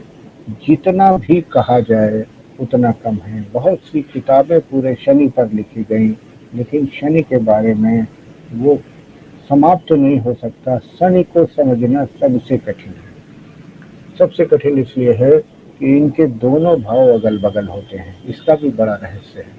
जितना भी कहा जाए उतना कम है। बहुत सी किताबें पूरे शनि पर लिखी गई, लेकिन शनि के बारे में वो समाप्त नहीं हो सकता। शनि को समझना सबसे कठिन है। सबसे कठिन इसलिए है कि इनके दोनों भाव अगल बगल होते हैं। इसका भी बड़ा रहस्य है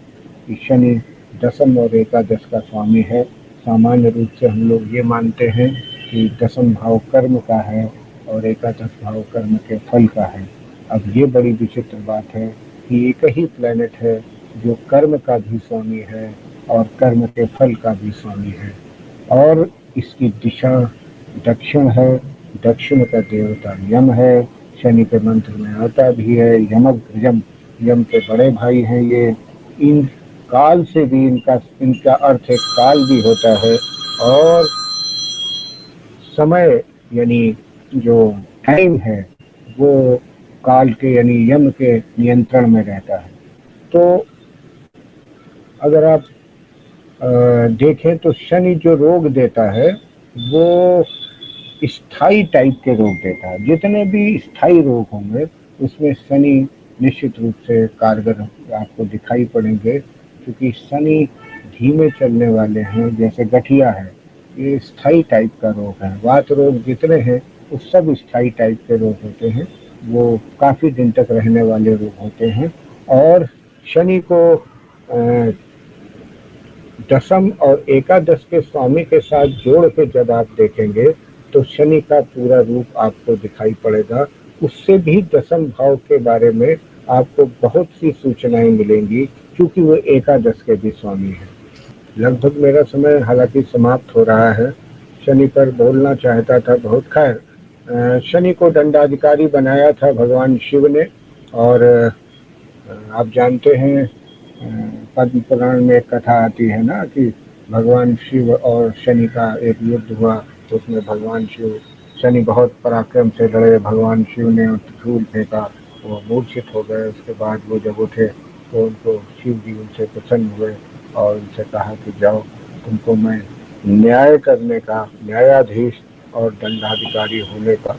कि शनि दसम और एकादश का स्वामी है। सामान्य रूप से हम लोग ये मानते हैं कि दसम भाव कर्म का है और एकादश भाव कर्म के फल का है। अब ये बड़ी विचित्र बात है कि एक ही प्लेनेट है जो कर्म का भी स्वामी है और कर्म के फल का भी स्वामी है, और इसकी दिशा दक्षिण है। दक्षिण का देवता यम है, शनि के मंत्र में आता भी है यमग्रजम, यम के बड़े भाई हैं ये। इन काल से भी इनका अर्थ एक काल भी होता है, और समय यानी जो टाइम है वो काल के यानी यम के नियंत्रण में रहता है। तो अगर आप देखें तो शनि जो रोग देता है वो स्थायी टाइप के रोग देता है। जितने भी स्थायी रोग होंगे उसमें शनि निश्चित रूप से कारगर आपको दिखाई पड़ेंगे, क्योंकि शनि धीमे चलने वाले हैं। जैसे गठिया है, ये स्थायी टाइप का रोग है। वात रोग जितने हैं वो सब स्थायी टाइप के रोग होते हैं, वो काफ़ी दिन तक रहने वाले रोग होते हैं। और शनि को दसम और एकादश के स्वामी के साथ जोड़ के जब आप देखेंगे तो शनि का पूरा रूप आपको दिखाई पड़ेगा। उससे भी दसम भाव के बारे में आपको बहुत सी सूचनाएं मिलेंगी, क्योंकि वो एकादश के भी स्वामी हैं। लगभग मेरा समय हालांकि समाप्त हो रहा है। शनि पर बोलना चाहता था बहुत। खैर, शनि को दंडाधिकारी बनाया था भगवान शिव ने, और आप जानते हैं पद्म पुराण में एक कथा आती है ना कि भगवान शिव और शनि का एक युद्ध हुआ। उसमें भगवान शिव, शनि बहुत पराक्रम से लड़े, भगवान शिव ने त्रिशूल फेंका, वो मूर्छित हो गए। उसके बाद वो जब उठे तो उनको शिव जी उनसे प्रसन्न हुए और उनसे कहा कि जाओ, तुमको मैं न्याय करने का, न्यायाधीश और दंडाधिकारी होने का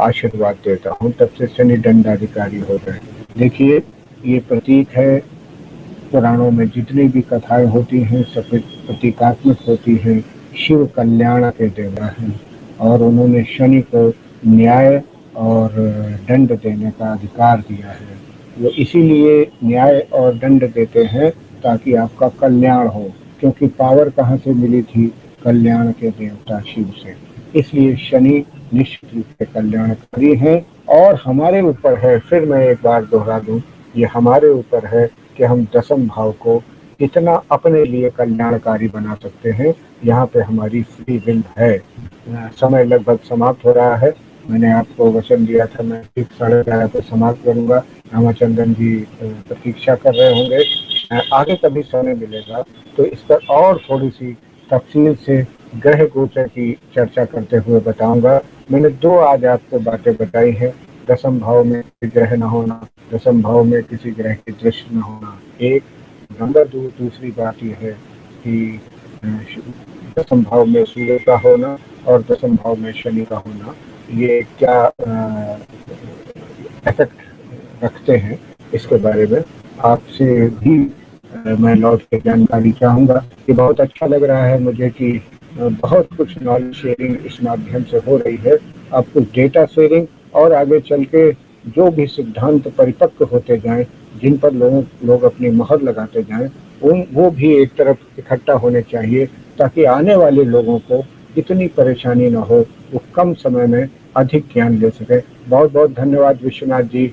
आशीर्वाद देता हूँ। तब से शनि दंडाधिकारी हो गए। देखिए, ये प्रतीक है। पुराणों में जितनी भी कथाएं होती हैं सब प्रतीकात्मक होती हैं। शिव कल्याण के देवता हैं और उन्होंने शनि को न्याय और दंड देने का अधिकार दिया है। वो इसीलिए न्याय और दंड देते हैं ताकि आपका कल्याण हो, क्योंकि पावर कहाँ से मिली थी? कल्याण के देवता शिव से। इसलिए शनि निश्चित रूप से कल्याणकारी है और हमारे ऊपर है। फिर मैं एक बार दोहरा दूं, ये हमारे ऊपर है कि हम दसम भाव को कितना अपने लिए कल्याणकारी बना सकते हैं। यहाँ पे हमारी फ्री विल है। समय लगभग समाप्त हो रहा है। मैंने आपको वचन दिया था मैं ठीक 11:30 पे समाप्त करूंगा। रामाचंद्रन जी प्रतीक्षा कर रहे होंगे। आगे कभी समय मिलेगा तो इस पर और थोड़ी सी तफसील से ग्रह गोचर की चर्चा करते हुए बताऊंगा। मैंने 2 आज आपको बातें बताई हैं। दसम भाव में ग्रह न होना, दसम भाव में किसी ग्रह की दृष्टि न होना, एक नंबर। दूसरी बात यह है कि दसम भाव में सूर्य का होना और दसम भाव में शनि का होना, ये क्या इफेक्ट रखते हैं, इसके बारे में आपसे भी मैं लौट के जानकारी चाहूँगा कि बहुत अच्छा लग रहा है मुझे कि बहुत कुछ नॉलेज शेयरिंग इस माध्यम से हो रही है। अब कुछ डेटा शेयरिंग और आगे चल के जो भी सिद्धांत परिपक्व होते जाएं, जिन पर लोग अपनी मोहर लगाते जाएं, वो भी एक तरफ इकट्ठा होने चाहिए, ताकि आने वाले लोगों को इतनी परेशानी न हो, वो कम समय में अधिक ज्ञान ले सके। बहुत बहुत धन्यवाद विश्वनाथ जी,